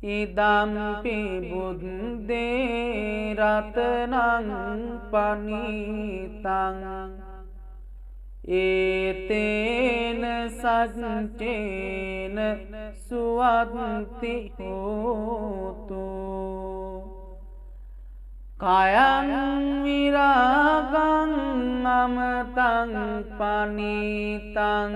Speaker 1: ඉදම්පි බුද්දේ රතනං පනිතං ඒතේන සච්චේන සුවත්ති හෝතු කයං විරාගං අමතං පනිතං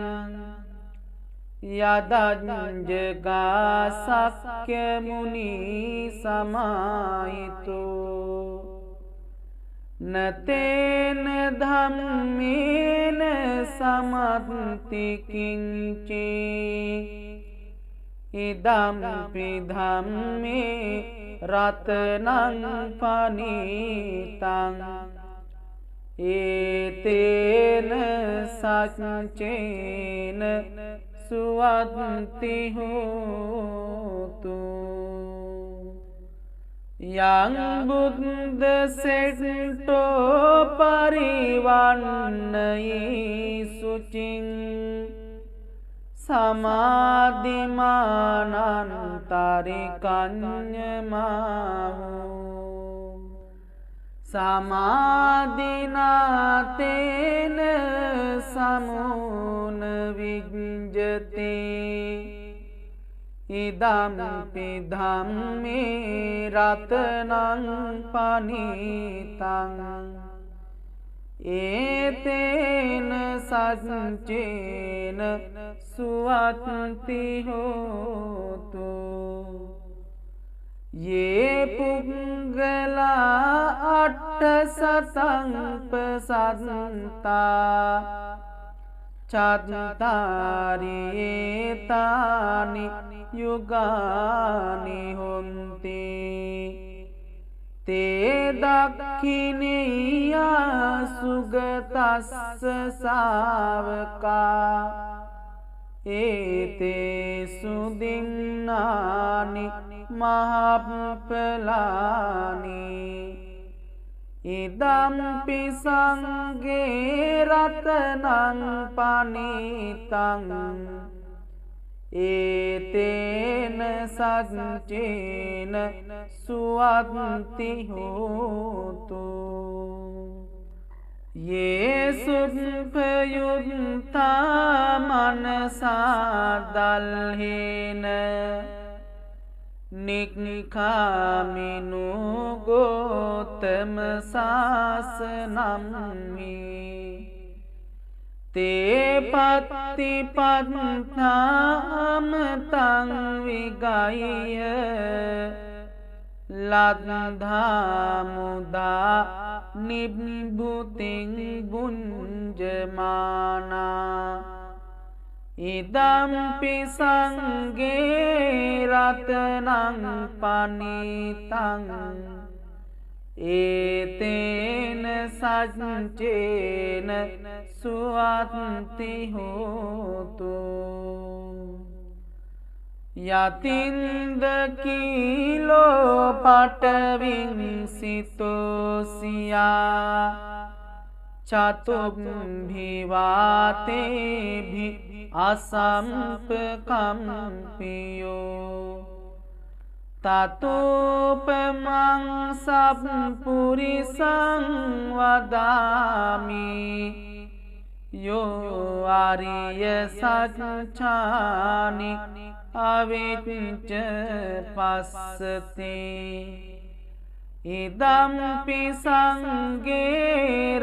Speaker 1: යදඤ්ජගා සක්්‍ය මුනි සමාහිතෝ නතේන ධම්මේන සමත්ති කිංචේ ඉදම්පි ධම්මේ රතනං පනිතං ඒතේන සච්චේන සුවත්ති හෝතු යං බුද්ද සෙට්ටෝ පරිවන්නයි සුචින් සමාධිමානන්තරිකඤ්ඤමාහු සමාධිනාතේන සමුන විඤ්ජති ඉදම්පි ධම්මේ රතනං පනිතං ඒතේන සච්චේන සුවත්ති හෝතු යේ පුංගලා අට්ඨ සතංපසන්තා චත්තාරේතානි යුගානි හොන්ති තේ දක්ඛිනේයා සුගතස්ස ශාවකා ඒතේ සුදින්නානි මහප්පලානි ඉදම්පි සංඝේ රතනං පනිතං एतेन सच्चेन सुवन्ति होतु ये सुभयुक्ता मनसा दल्हेन निक्खामिनो गोतम शासनम्मि ते पत्तिपन्थां तं विगाह्य लब्धा मुदा निभृतिं भुञ्जमाना इदम्पि संगे रत्नं पनीतं एतेन सच्चेन सुवन्ति होतु यतीन्द्रकीलो पटविंसितोऽस्या चतुर्भिवातेभिः असम्पकम्पियो ततोपमं सम्पुरिसं वदामि यो आर्यसच्चानि अविच्च पश्यति इदम्पि संगे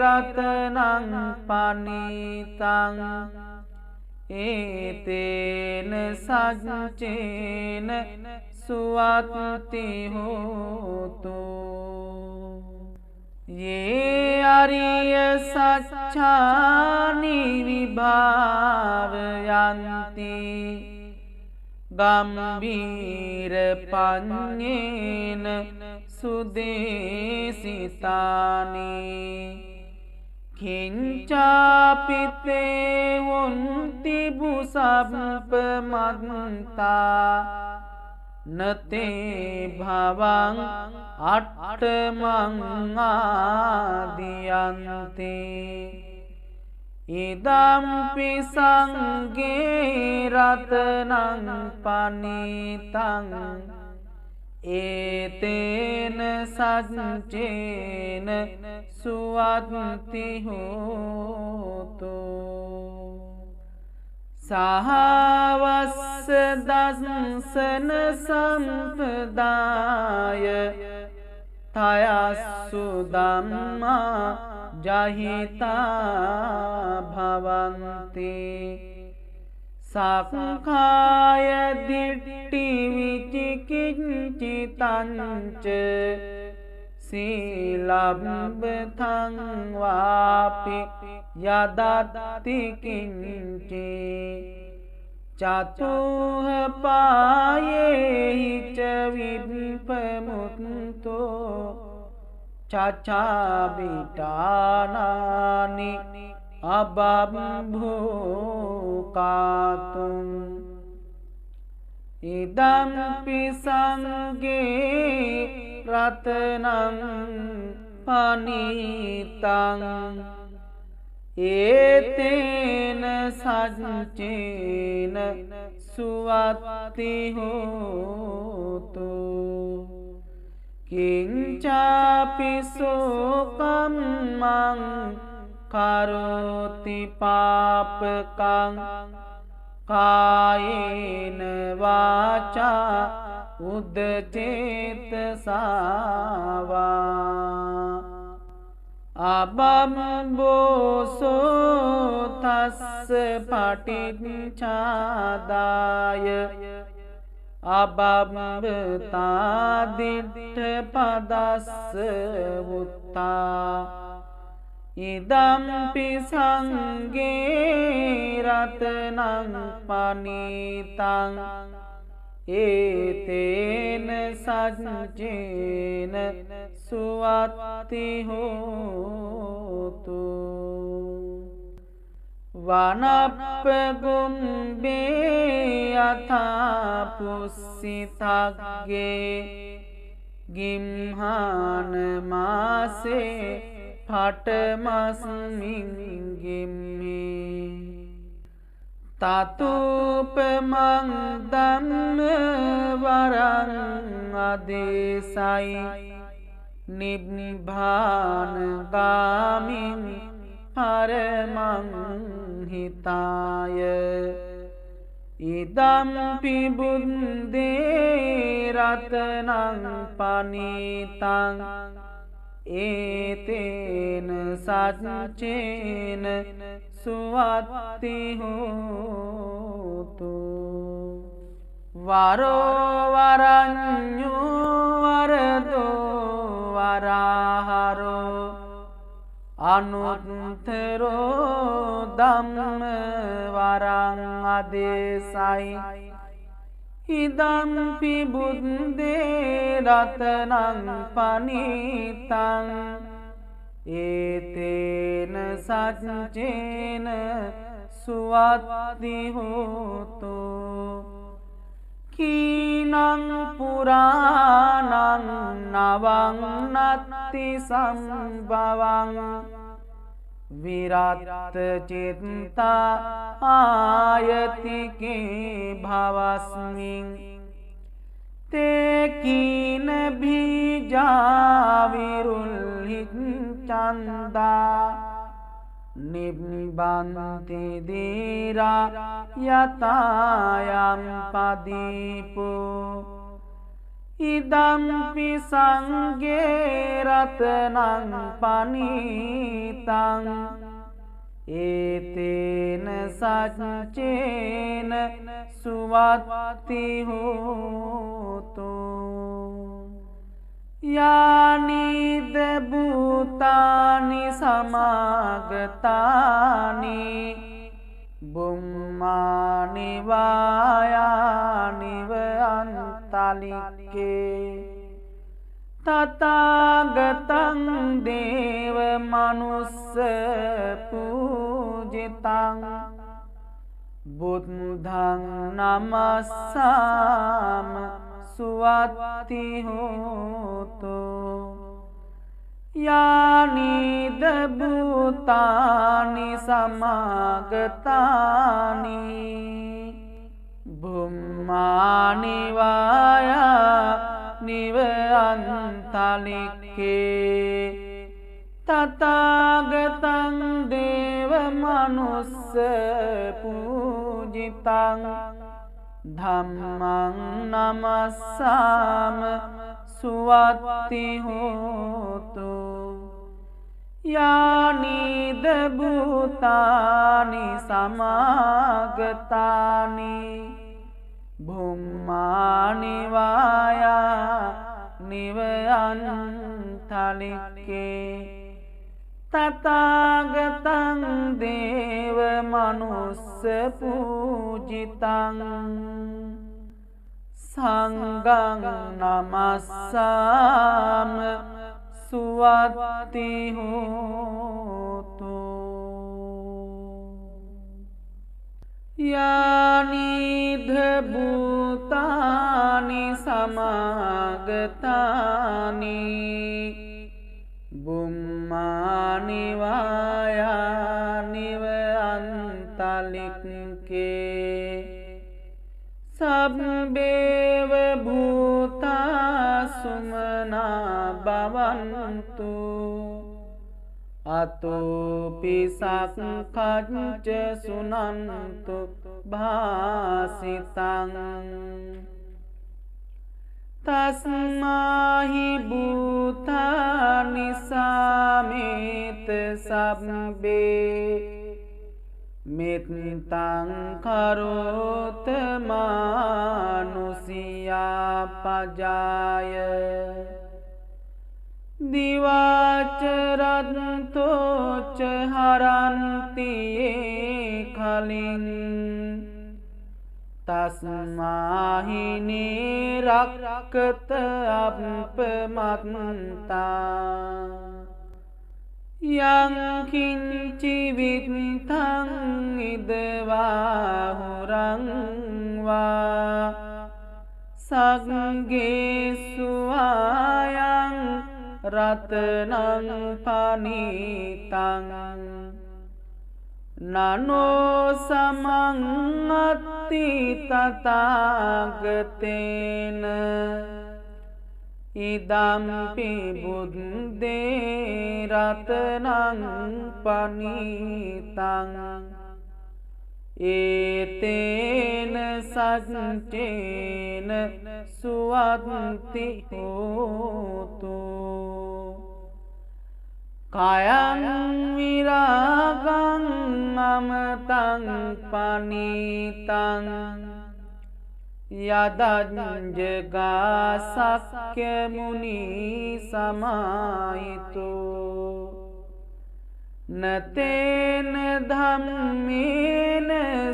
Speaker 1: रत्नं पनीतं एतेन सच्चेन सुवन्ति होतु ये आर्यसच्चानि विभावयन्ति गम्भीरपञ्चेन सुदेशितानि किञ्चापि ते वन्ति भूसम्पमन्ता न ते भवं अट्टमं आदियन्ते इदम्पि संगे रत्नं पनीतं एतेन सच्चेन सुवन्ति होतु सहवस्य दंसन सम्पदाय तया सुदम्मा जहिता भवन्ति साखाय दिट्टिविचिकिञ्चितञ्च शीलम्बथं वापि यदत्ति किञ्चित् चतुःपायैः च विप्रमुक्तो चचाविटानानि अबभूकातुम् इदम्पि संगे रत्नं पनीतं एतेन सच्चेन सुवन्ति होतु किञ्चापि शोकं मं करोति पापकं कायेन वाचा उद्चेतसा वा अबम्बोसो तस्य पटिच्छादाय अबम्बतादिट्ठपदस्य उत्था इदम्पि संगे रत्नं पनीतं एतेन सच्चेन सुवन्ति होतु वनप्पगुम्बे यथा पुष्सितग्गे गिम्हानमासे फटमस्मिन् गिम्हे තතුපමං ධම්ම වරං අදේසයි නිබ්බාන ගාමින් පරමං හිතාය ඉදම්පි බුද්දේ රතනං පනිතං ඒතේන සච්චේන සුවත්ති හෝතු වරෝ වරඤ්ඤෝ වරදෝ වරහරෝ අනුත්තරෝ ධම්ම වරං අදේසයි ඉදම්පි බුද්දේ රතනං පනිතං ඒතේන සච්චේන සුවත්ති හෝතු කීනං පුරාණං නවං නත්ති සම්භවං විරත් චිත්තා ආයතිකේ භවස්මින් තේ කීන බීජා විරුල්හි චන්දා නිබ්බන්ති දීරා යතායම් පදීපෝ ඉදම්පි සංඝේ රතනං පනිතං ඒතේන සච්චේන සුවත්ති හෝතු යානිද භූතානි සමාගතානි බුම්මානි වායානිව අන්තලික්කේ තථාගතං දේව මනුස්ස පූජිතං බුද්ධං නමස්සාම සුවත්ති හෝතු යානිද භූතානි සමාගතානි බුම්මානි වායානිව අන්තලික්කේ තථාගතං දේව මනුස්ස පූජිතං ධම්මං නමස්සාම සුවත්ති හෝතු යානිද භූතානි සමාගතානි බුම්මානි වායානිව අන්තලික්කේ තථාගතං දේව මනුස්ස පූජිතං සංඝං නමස්සාම සුවත්ති හෝතු යානිද භූතානි සමාගතානි බුම්මානි වායානිව අන්තලික්කේ සබ්බේව භූතා සුමනා භවන්තු අතෝ පිසක්ඛච්ච සුනන්තු භාසිතං තස්මාහි භූතානි සමේත සබ්බේ මෙත්තං කරෝත මානුසියා පජාය දිවාචරන්තෝච හරන්තියේ කලින් තස්මාහි නිරක්කත අප්පමත්තා යං කිංචි විත්තං ඉදවා හුරං වා සග්ගේසු ආයං රතනං පනිතං නනෝ සමං අත්ති තථාගතේන ඉදම්පි බුද්දේ රතනං පනිතං ඒතේන සච්චේන සුවත්ති හෝතු කයං විරාගං අමතං පනිතං යදඤ්ජගා සක්්‍ය මුනි සමාහිතෝ නතේන ධම්මේන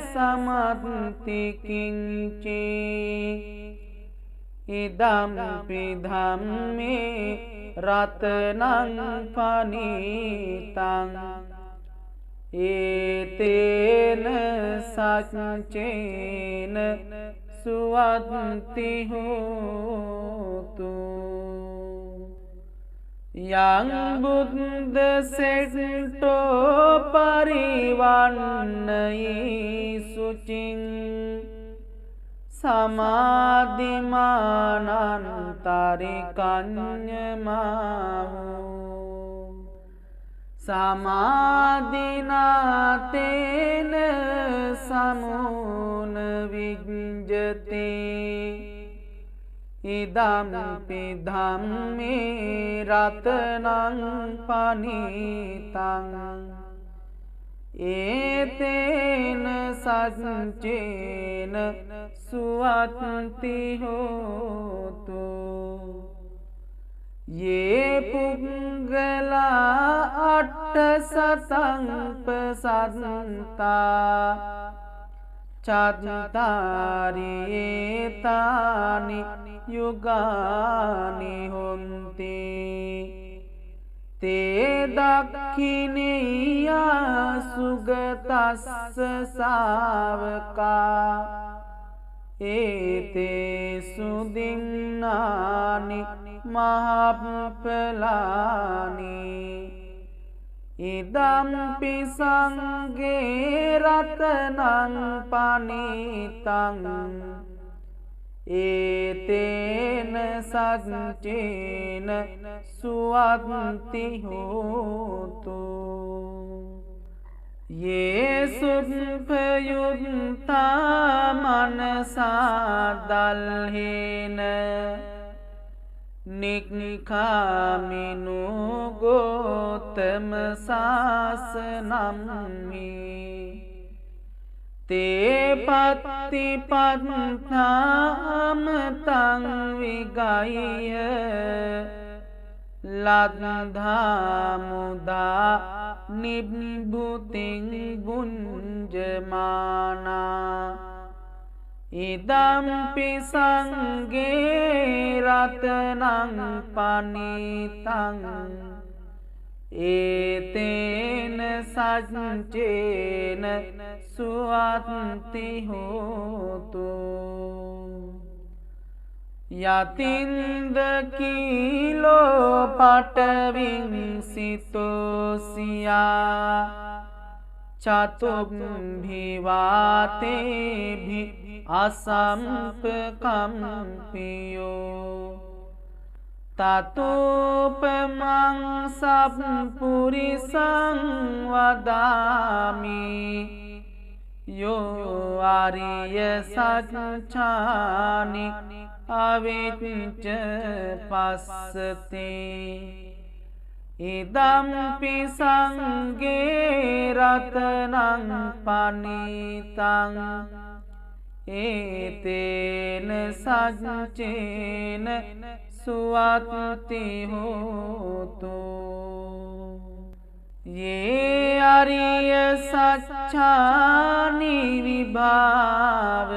Speaker 1: සමත්ති කිංචි ඉදම්පි ධම්මේ රතනං පනිතං ඒතේන සච්චේන සුවත්ති හෝතු යං බුද්ද සෙට්ටෝ පරිවන්නයි සුචින් සමාධිමානන්තරිකඤ්ඤමාහු සමාධිනාතේන සමුන විඤ්ජති ඉදම්පි ධම්මේ රතනං පනිතං ඒතේන සච්චේන සුවත්ති හෝතු යේ පුංගලා අට්ඨ සතං පසන්තා චත්තාරේතානි යුගානි හොන්ති තේ දක්ඛිනේයා සුගතස්ස සාවකා ඒතේ සුදින්නානි මහප්පලානි ඉදම්පි සංඝේ රතනං පනිතං ඒතේන සච්චේන සුවත්ති හෝතු යේසුප්පයුත්තා මනසා දල්හේන නික්ඛාමිනු ගෝතම සාසනම්මි තේ පත්තිපත්තාමතං විගය්‍ය ලද්ධා මුදා නිබ්බුතින් බුඤ්ජමානා ඉදම්පි සංඝේ රතනං පනිතං ඒතේන සච්චේන සුවත්ති හෝතු යතින්ද කීලෝ පටවින් සිතෝසියා චතුම්භිවාතේභි අසම්පකම්පියෝ තතෝපමං සප්පුරිසං වදාමි යෝ ආරිය සච්ඡානි අවිච්ඡ පස්සතේ ඉදම්පි සංඝේ රතනං පනිතං ඒතේන සච්චේන සුවත්ති හෝතු යේ අරිය සච්ඡානි විභාවයන්ති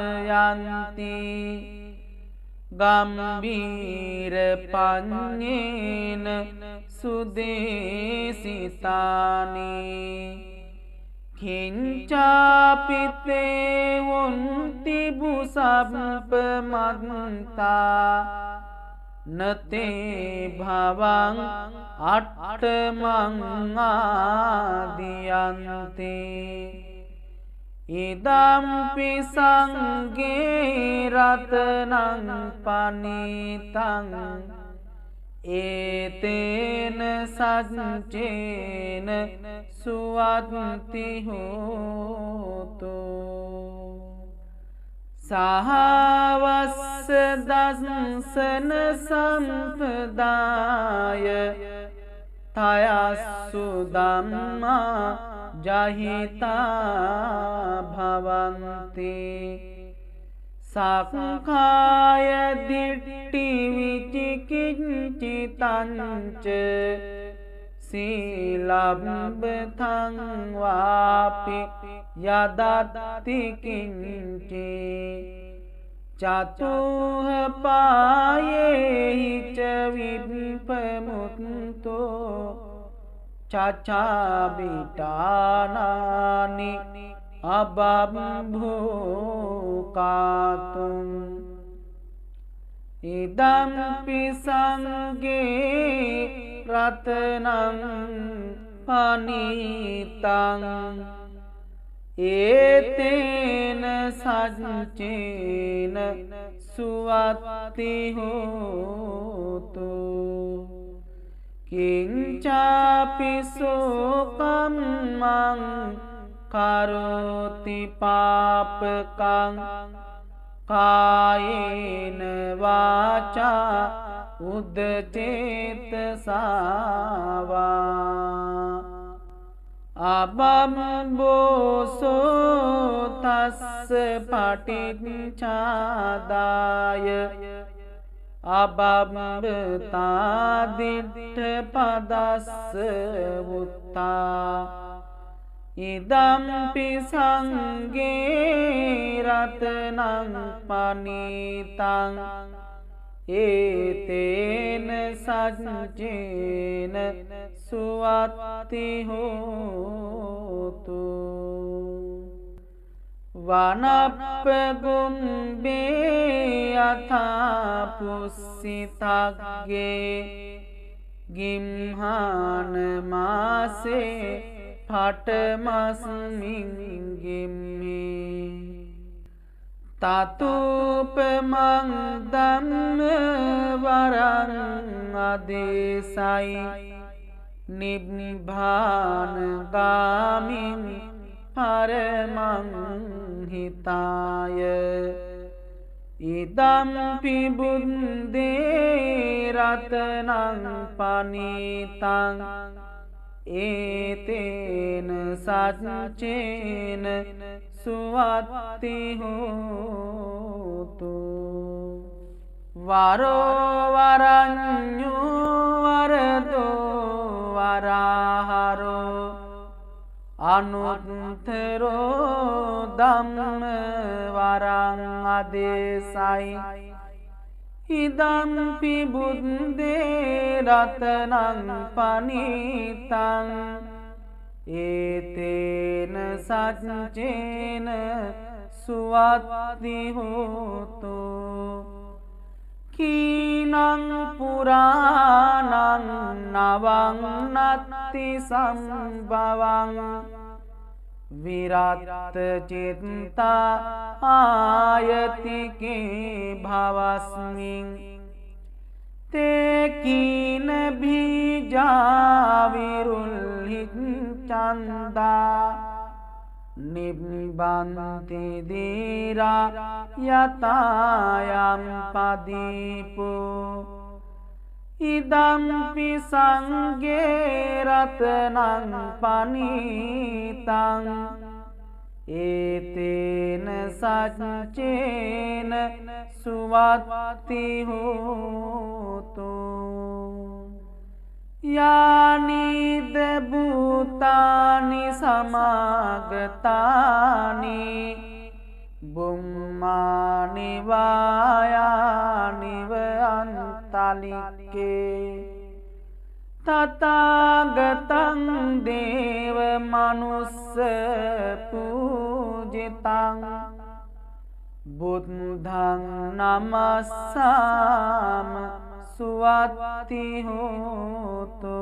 Speaker 1: ගම්බීර පඤ්ඤේන සුදේසිතානි කිංචාපිතේ වොන්ති බුසප්පමත්තා නතේ භවං අට්ඨමං ආදියන්තේ ඉදම්පි සංඝේ රතනං පනිතං ඒතේන සච්චේන සුවත්ති හෝතු සහවස්ස දස්සන සම්පදාය තයස්සු ධම්මා ජහිතා භවන්ති සක්කාය දිට්ඨි විචිකිච්ඡිතංච සීලබ්බතං වාපි යදත්ති කිංචි චතුහ පායේහි ච විප්පමුත්තෝ චචාබිටානානි අබම්භෝකාතුම් ඉදම්පි සංඝේ රතනං පනිතං ඒතේන සච්චේන සුවත්ති හෝතු කිංචාපි සෝකම්මං කරෝති පාපකං කායේන වාචා උද්දචේතසාවා අබම්බෝසෝ තස්ස පටිච්චාදාය අබම්බතාදිට්ඨ පදස්ස වුත්තා ඉදම්පි සංඝේ රතනං පනිතං ඒතේන සච්චේන සුවත්ති හෝතු වනප්පගුම්බේ යථා පුස්සිතග්ගේ ගිම්හාන මාසේ පටමස්මින් ගිම්මේ තතුපමං ධම්ම වරං අදේසයි නිබ්බාන ගාමින් පරමං හිතාය ඉදම්පි බුද්දේ රතනං පනිතං ඒතේන සච්චේන සුවත්ති හෝතු වරෝ වරඤ්ඤෝ වරදෝ වරහරෝ අනුත්තරෝ ධම්ම වරං අදේසයි ඉදම්පි බුද්දේ රතනං පනිතං ඒතේන සච්චේන සුවත්ති හෝතු කීනං පුරාණං නවං නත්ති සම්භවං විරත් චිත්තා ආයතිකේ භවස්මින් තේ කීන බීජා විරුල්හි චන්දා නිබ්බන්ති දීරා යතායම් පදීපෝ ඉදම්පි සංඝේ රතනං පනිතං ඒතේන සච්චේන සුවත්ති හෝතු යානිද භූතානි සමාගතානි බුම්මානි වායානිව අන්තලික්කේ තථාගතං දේව මනුස්ස පූජිතං බුද්ධං නමස්සාම සුවත්ති හෝතු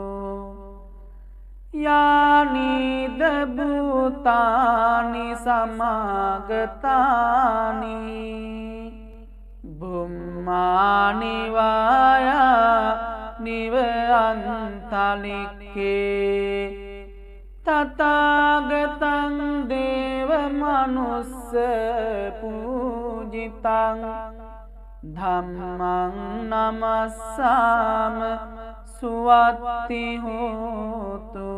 Speaker 1: යානිද භූතානි භූතානි සමාගතානි බුම්මානි වායා නිව අන්තලික්කේ තථාගතං දේව මනුස්ස පූජිතං ධම්මං නමස්සාම සුවත්ති හෝතු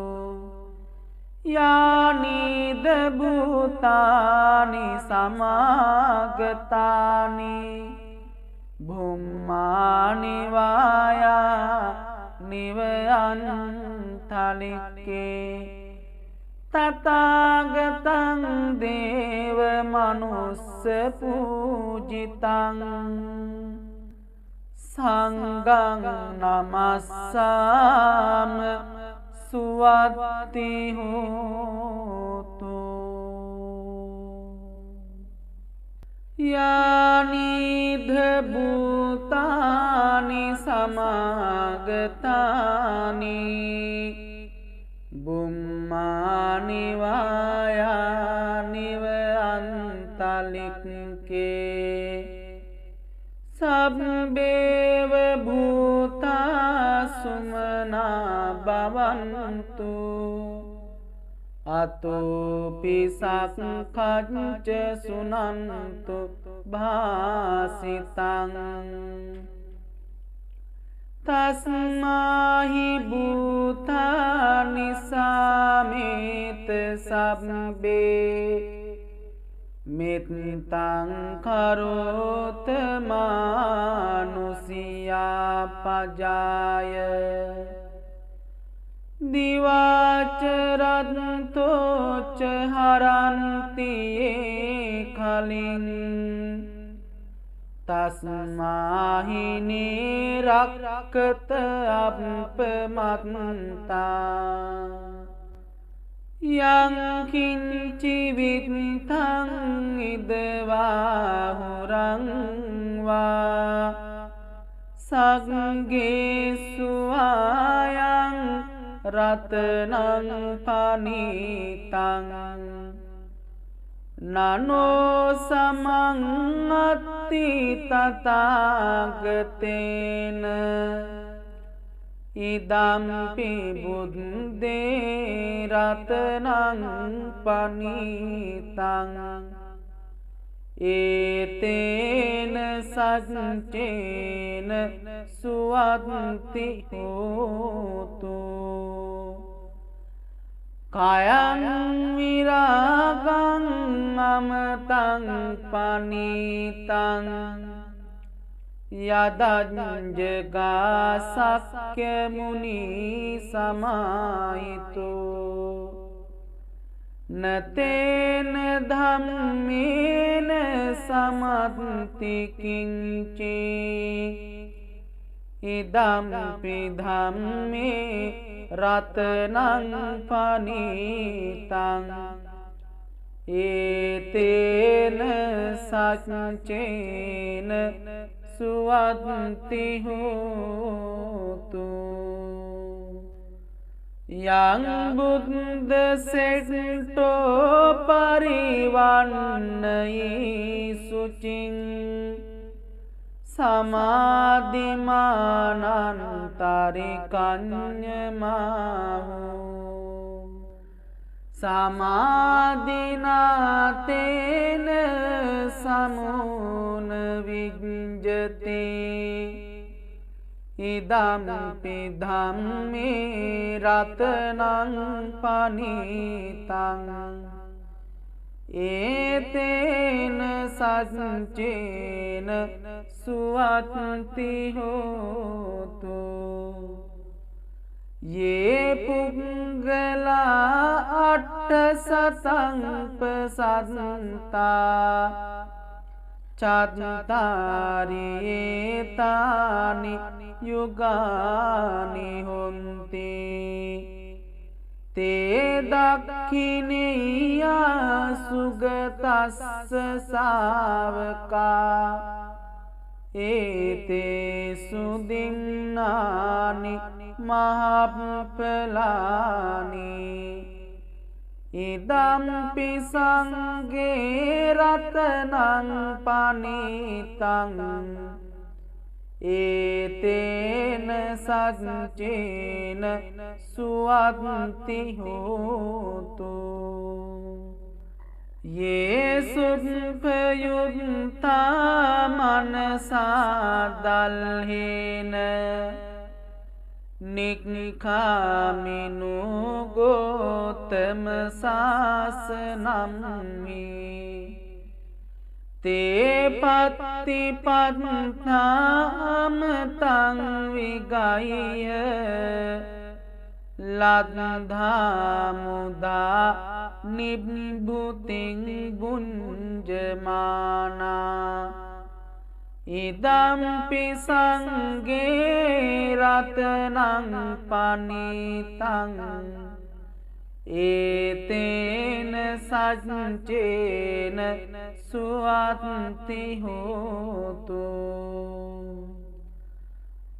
Speaker 1: යානිද භූතානි සමාගතානි බුම්මානි වායා නිව අන්තලික්කේ තථාගතං දේව මනුස්ස පූජිතං සංඝං නමස්සාම සුවත්ති හෝතු යානිධ භූතානි සමාගතානි බුම්මානි වායා නිව අන්තලික්කේ සබ්බේව භූතා සුමනා භවන්තු අතෝපි සක්ඛච්ච සුනන්තු භාසිතං තස්මාහි භූතානි සමේත සබ්බේ මෙත්තං කරෝත මානුසියා පජාය දිවාචරන්තෝච හරන්තියේ කලින් තස්මාහි නිරක්කත අප්පමත්තා යං කිංචි විත්තං ඉදවා හුරං වා සග්ගේසු ආයං රතනං පනිතං නනෝ සමං අත්ති තථාගතේන ඉදම්පි බුද්දේ රතනං පනිතං ඒතේන සච්චේන සුවත්ති හෝතු කයං විරාගං අමතං පනිතං යදඤ්ජගා සක්්‍ය මුනි සමාහිතෝ නතේන ධම්මේන සමත්ති කිංචි ඉදම්පි ධම්මේ රතනං පනිතං ඒතේන සච්චේන සුවත්ති හෝතු යං බුද්ද සෙට්ටෝ පරිවන්නයි සුචින් සමාධිමානන්තරිකඤ්ඤමාහු සමාධිනාතේන සමුන විඤ්ජති ඉදම්පි ධම්මේ රතනං පනිතං ඒතේන සච්චේන සුවත්ති හෝතු යේ පුංගලා අට්ඨ සතංපසන්තා චත්තාරේතානි යුගානි හොන්ති තේ දක්ඛිනේයා සුගතස්ස සාවකා ඒතේ සුදින්නානි මහප්පලානි ඉදම්පි සංඝේ රතනං පනිතං ඒතේන සච්චේන සුවත්ති හෝතු යේසුප්පයුත්තා මනසා දල්හේන නික්ඛාමිනු ගෝතම සාසනම්මි තේ පත්තිපත්තාම තං විගය ලද්ධා මුදා නිබ්බුතින් බුඤ්ජමානා ඉදම්පි සංඝේ රතනං පනිතං ඒතේන සච්චේන සුවත්ති හෝතු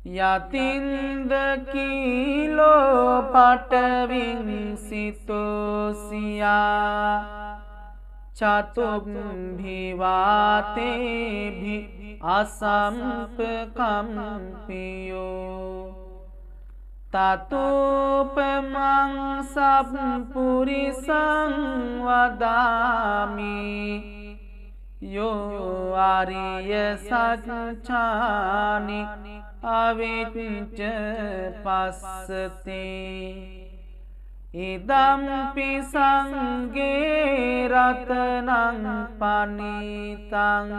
Speaker 1: යතින්ද කීලෝ පටවින් සිතෝසියා චතුම්භිවාතේභි අසම්පකම්පියෝ තතෝපමං සප්පුරිසං වදාමි යෝ ආරිය සච්ඡානි අවිච්ඡ පස්සතේ ඉදම්පි සංඝේ රතනං පනිතං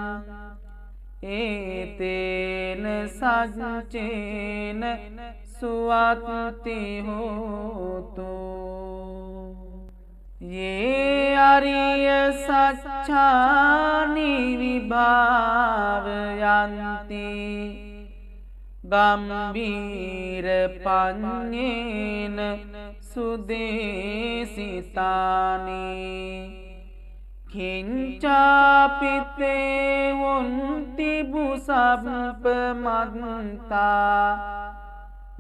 Speaker 1: ඒතේන සච්චේන සුවත්ති හෝතු යේ අරිය සච්ඡානි විභාවයන්ති ගම්බීර පඤ්ඤේන සුදේසිතානි කිංචාපිතේ වොන්ති බුසප්පමත්තා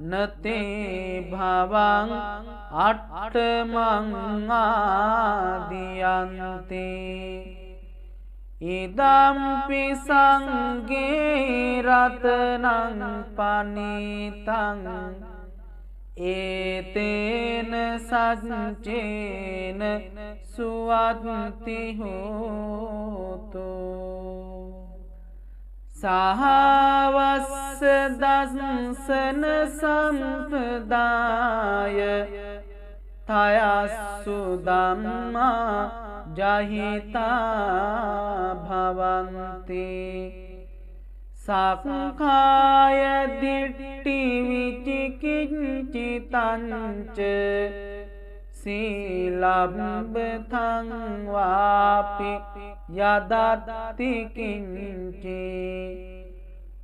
Speaker 1: නතේ භවං අට්ඨමං ආදියන්තේ ඉදම්පි සංඝේ රතනං පනිතං ඒතේන සච්චේන සුවත්ති හෝතු සහවස්ස දස්සන සම්පදාය තයස්සු ධම්මා ජහිතා භවන්ති සක්ඛාය දිට්ඨි විචිකිච්ඡිතංච සීලබ්බතං වාපි යදත්ති කිංචි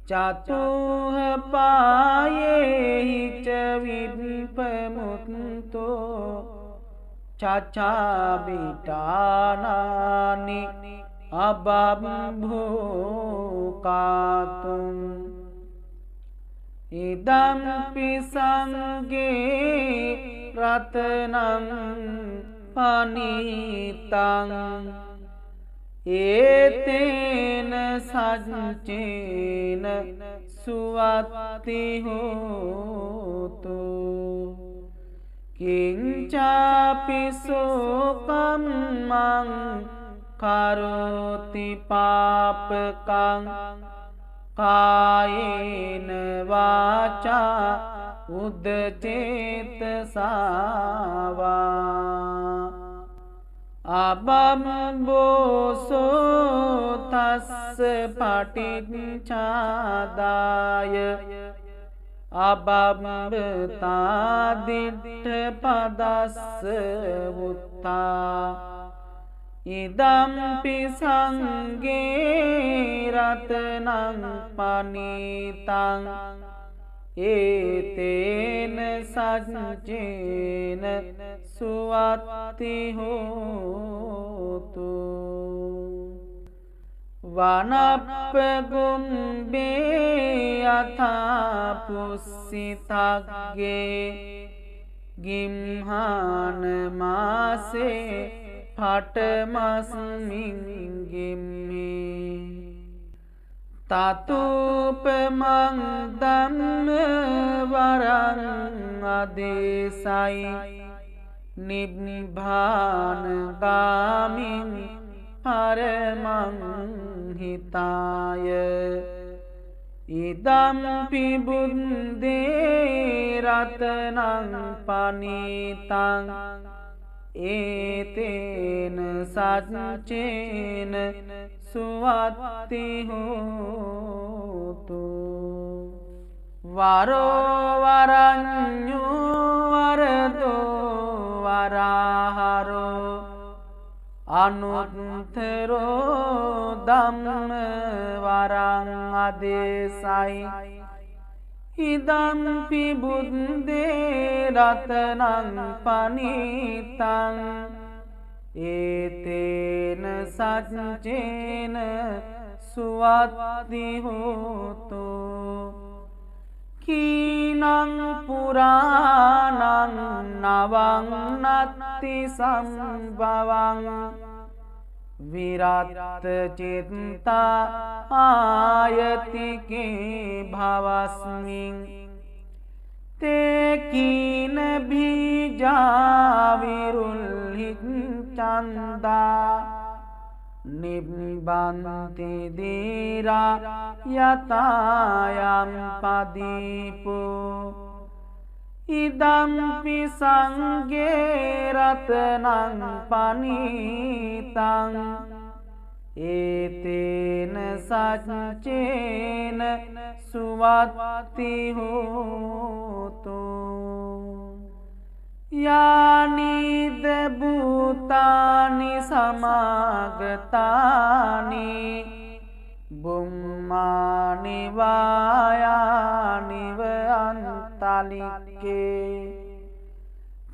Speaker 1: චතුහ පායේහි ච විප්පමුත්තෝ චචාබිටානානි අබම්භෝකාතුම් ඉදම්පි සංඝේ රතනං පනිතං ඒතේන සච්චේන සුවත්ති හෝතු කිංචාපි සෝකම්මං කරෝති පාපකං කායේන වාචා උද්දචේතසාවා අබම්බෝසෝ තස්ස පටිච්චාදාය අබම්බතා දිට්ඨ පදස්ස වුත්තා ඉදම්පි සංඝේ රතනං පනිතං ඒතේන සච්චේන සුවත්ති හෝතු වනප්පගුම්බේ යථා පුස්සිතග්ගේ ගිම්හාන මාසේ පටමස්මින් ගෙම්මි තතුපමං ධම්ම වරං අදේසයි නිබ්බාන ගාමින් පරමං හිතාය ඉදම්පි බුද්දේ රතනං පනිතං ඒතේන සච්චේන සුවත්ති හෝතු වරෝ වරඤ්ඤෝ වරදෝ වරහරෝ අනුත්තරෝ ධම්ම වරං අදේසයි ඉදම්පි බුද්දේ රතනං පනිතං ඒතේන සච්චේන සුවත්ති හෝතු කීනං පුරාණං නවං නත්ති සම්භවං විරත් චිත්තා ආයතිකේ භවස්මින් තේ කීන බීජා විරුල්හිං චන්දා නිබ්බන්ති දීරා යතායම් පදීපෝ ඉදම්පි සංඝේ රතනං පනිතං ඒතේන සච්චේන සුවත්ති හෝතු යානිද භූතානි සමාගතානි බුම්මානි වායානිව අන්තලික්කේ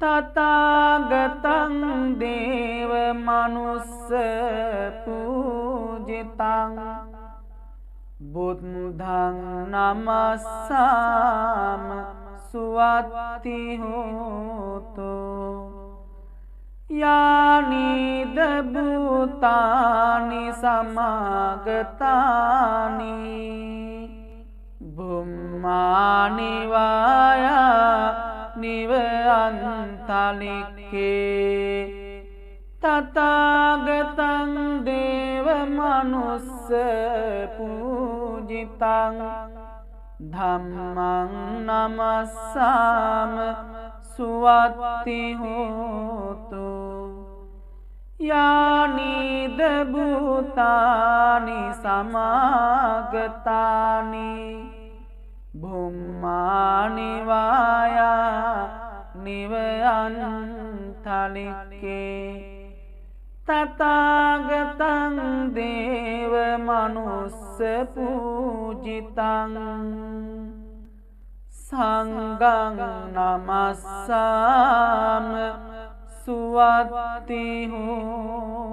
Speaker 1: තථාගතං දේව මනුස්ස පූජිතං බුද්ධං නමස්සාම සුවත්ති හෝතු යානිද භූතානි සමාගතානි බුම්මානි වායානිව අන්තලික්කේ තථාගතං දේව මනුස්ස පූජිතං ධම්මං නමස්සාම සුවත්ති හෝතු යානිද භූතානි සමාගතානි බුම්මානි වායානිව අන්තලික්කේ තථාගතං දේව මනුස්ස පූජිතං සංඝං නමස්සාම සුවත්ති හෝතු